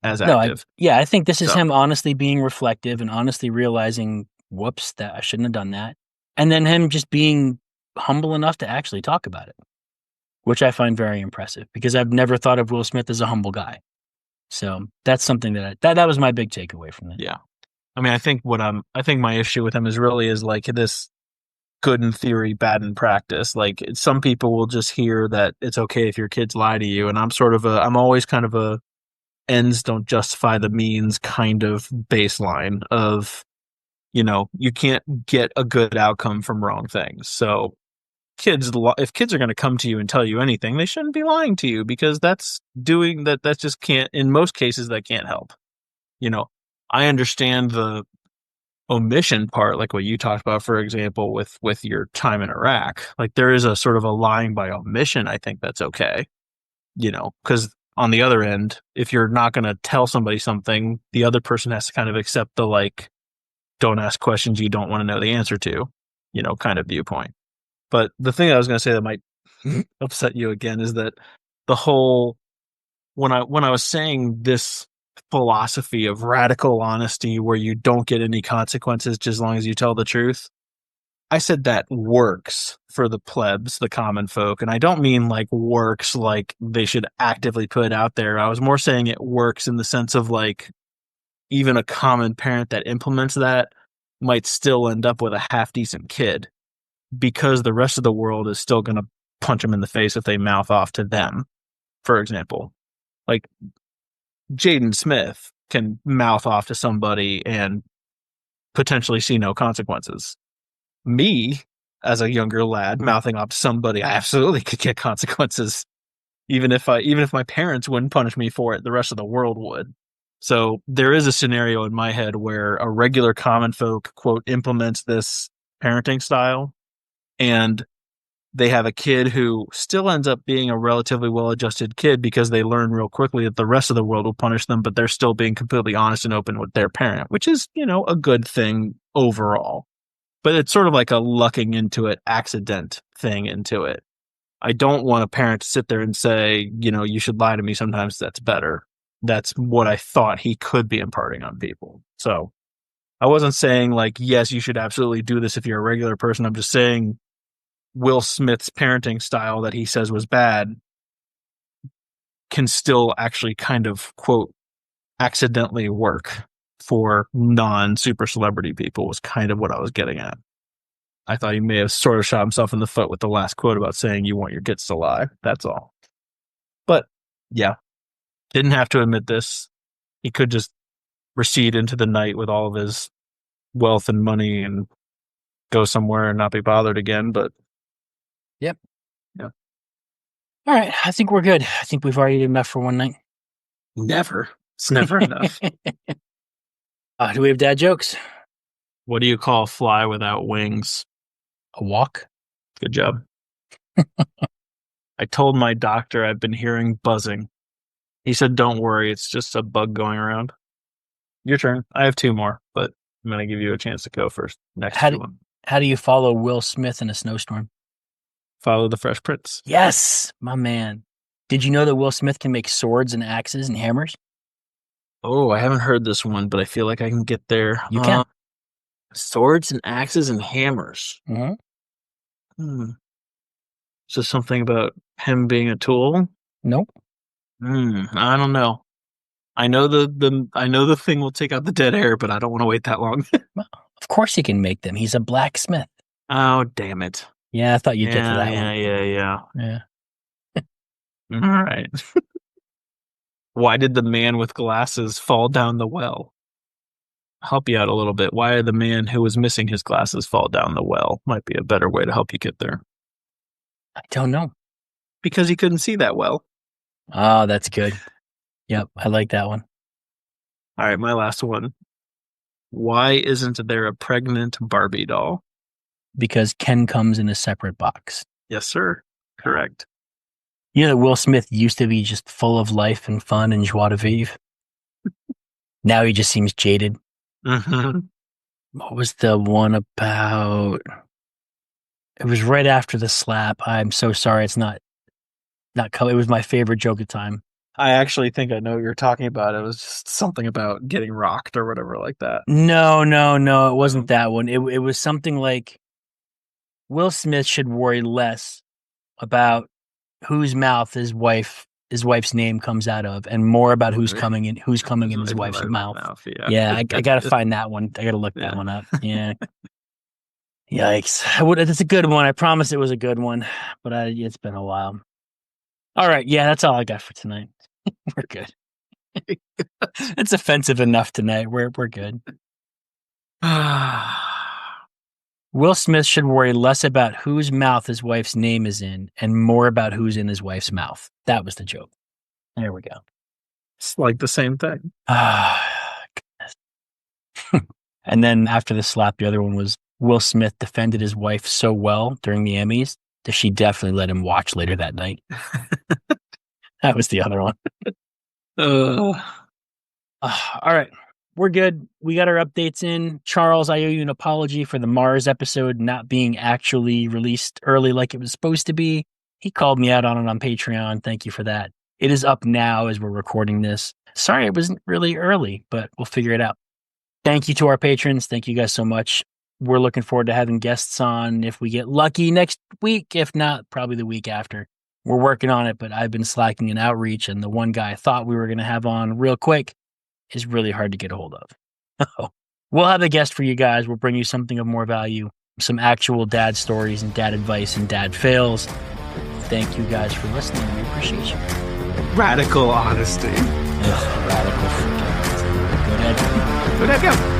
as No, active. I think this is So him honestly being reflective and honestly realizing, whoops, that I shouldn't have done that. And then him just being humble enough to actually talk about it, which I find very impressive because I've never thought of Will Smith as a humble guy. So that's something that was my big takeaway from that. yeah. I mean, I think my issue with him is like this good in theory, bad in practice. Like some people will just hear that it's okay if your kids lie to you. And I'm always kind of a ends don't justify the means kind of baseline of, you can't get a good outcome from wrong things. So if kids are going to come to you and tell you anything, they shouldn't be lying to you because that just can't, in most cases, that can't help. I understand the omission part, like what you talked about, for example, with your time in Iraq. Like there is a sort of a lying by omission. I think that's okay, because on the other end, if you're not going to tell somebody something, the other person has to kind of accept the like, don't ask questions you don't want to know the answer to, kind of viewpoint. But the thing I was going to say that might upset you again is that the whole when I was saying this philosophy of radical honesty where you don't get any consequences just as long as you tell the truth, I said that works for the plebs, the common folk. And I don't mean like works like they should actively put it out there. I was more saying it works in the sense of like even a common parent that implements that might still end up with a half decent kid because the rest of the world is still going to punch them in the face if they mouth off to them. For example, like Jaden Smith can mouth off to somebody and potentially see no consequences. Me, as a younger lad, mouthing off to somebody, I absolutely could get consequences. Even if my parents wouldn't punish me for it, the rest of the world would. So there is a scenario in my head where a regular common folk, quote, implements this parenting style and they have a kid who still ends up being a relatively well-adjusted kid because they learn real quickly that the rest of the world will punish them, but they're still being completely honest and open with their parent, which is, a good thing overall. But it's sort of like a lucking into it, accident thing into it. I don't want a parent to sit there and say, you should lie to me sometimes, that's better. That's what I thought he could be imparting on people. So I wasn't saying like, yes, you should absolutely do this if you're a regular person. I'm just saying Will Smith's parenting style that he says was bad can still actually kind of, quote, accidentally work for non-super celebrity people was kind of what I was getting at. I thought he may have sort of shot himself in the foot with the last quote about saying you want your kids to lie. That's all. But yeah, didn't have to admit this. He could just recede into the night with all of his wealth and money and go somewhere and not be bothered again. But yep. Yeah. All right. I think we're good. I think we've already did enough for one night. Never. It's never enough. Do we have dad jokes? What do you call a fly without wings? A walk? Good job. I told my doctor I've been hearing buzzing. He said, don't worry, it's just a bug going around. Your turn. I have 2 more, but I'm going to give you a chance to go first. How do you follow Will Smith in a snowstorm? Follow the Fresh Prince. Yes, my man. Did you know that Will Smith can make swords and axes and hammers? Oh, I haven't heard this one, but I feel like I can get there. You can. Swords and axes and hammers. Mm-hmm. Is this something about him being a tool? Nope. I don't know. I know the thing will take out the dead air, but I don't want to wait that long. Well, of course he can make them. He's a blacksmith. Oh, damn it. Yeah, I thought you'd get to that one. Yeah. All right. Why did the man with glasses fall down the well? I'll help you out a little bit. Why did the man who was missing his glasses fall down the well? Might be a better way to help you get there. I don't know. Because he couldn't see that well. Oh, that's good. Yep, I like that one. All right, my last one. Why isn't there a pregnant Barbie doll? Because Ken comes in a separate box. Yes, sir. Correct. You know that Will Smith used to be just full of life and fun and joie de vivre. Now he just seems jaded. Mm-hmm. What was the one about? It was right after the slap. I'm so sorry. It's not coming. It was my favorite joke of time. I actually think I know what you're talking about. It was just something about getting rocked or whatever like that. No. It wasn't that one. It was something like Will Smith should worry less about whose mouth his wife's name comes out of, and more about who's coming in his wife's mouth. Yeah, I gotta find that one. I gotta look that one up. Yeah. Yikes! It's a good one. I promise it was a good one, but it's been a while. All right, yeah, that's all I got for tonight. We're good. It's offensive enough tonight. We're good. Will Smith should worry less about whose mouth his wife's name is in and more about who's in his wife's mouth. That was the joke. There we go. It's like the same thing. And then after the slap, the other one was Will Smith defended his wife so well during the Emmys that she definitely let him watch later that night. That was the other one. All right. We're good. We got our updates in. Charles, I owe you an apology for the Mars episode not being actually released early like it was supposed to be. He called me out on it on Patreon. Thank you for that. It is up now as we're recording this. Sorry it wasn't really early, but we'll figure it out. Thank you to our patrons. Thank you guys so much. We're looking forward to having guests on if we get lucky next week. If not, probably the week after. We're working on it, but I've been slacking in outreach, and the one guy I thought we were going to have on real quick is really hard to get a hold of. We'll have a guest for you guys. We'll bring you something of more value, some actual dad stories and dad advice and dad fails. Thank you guys for listening. We appreciate you. Radical honesty. Radical freaking honesty. Go ahead. Go.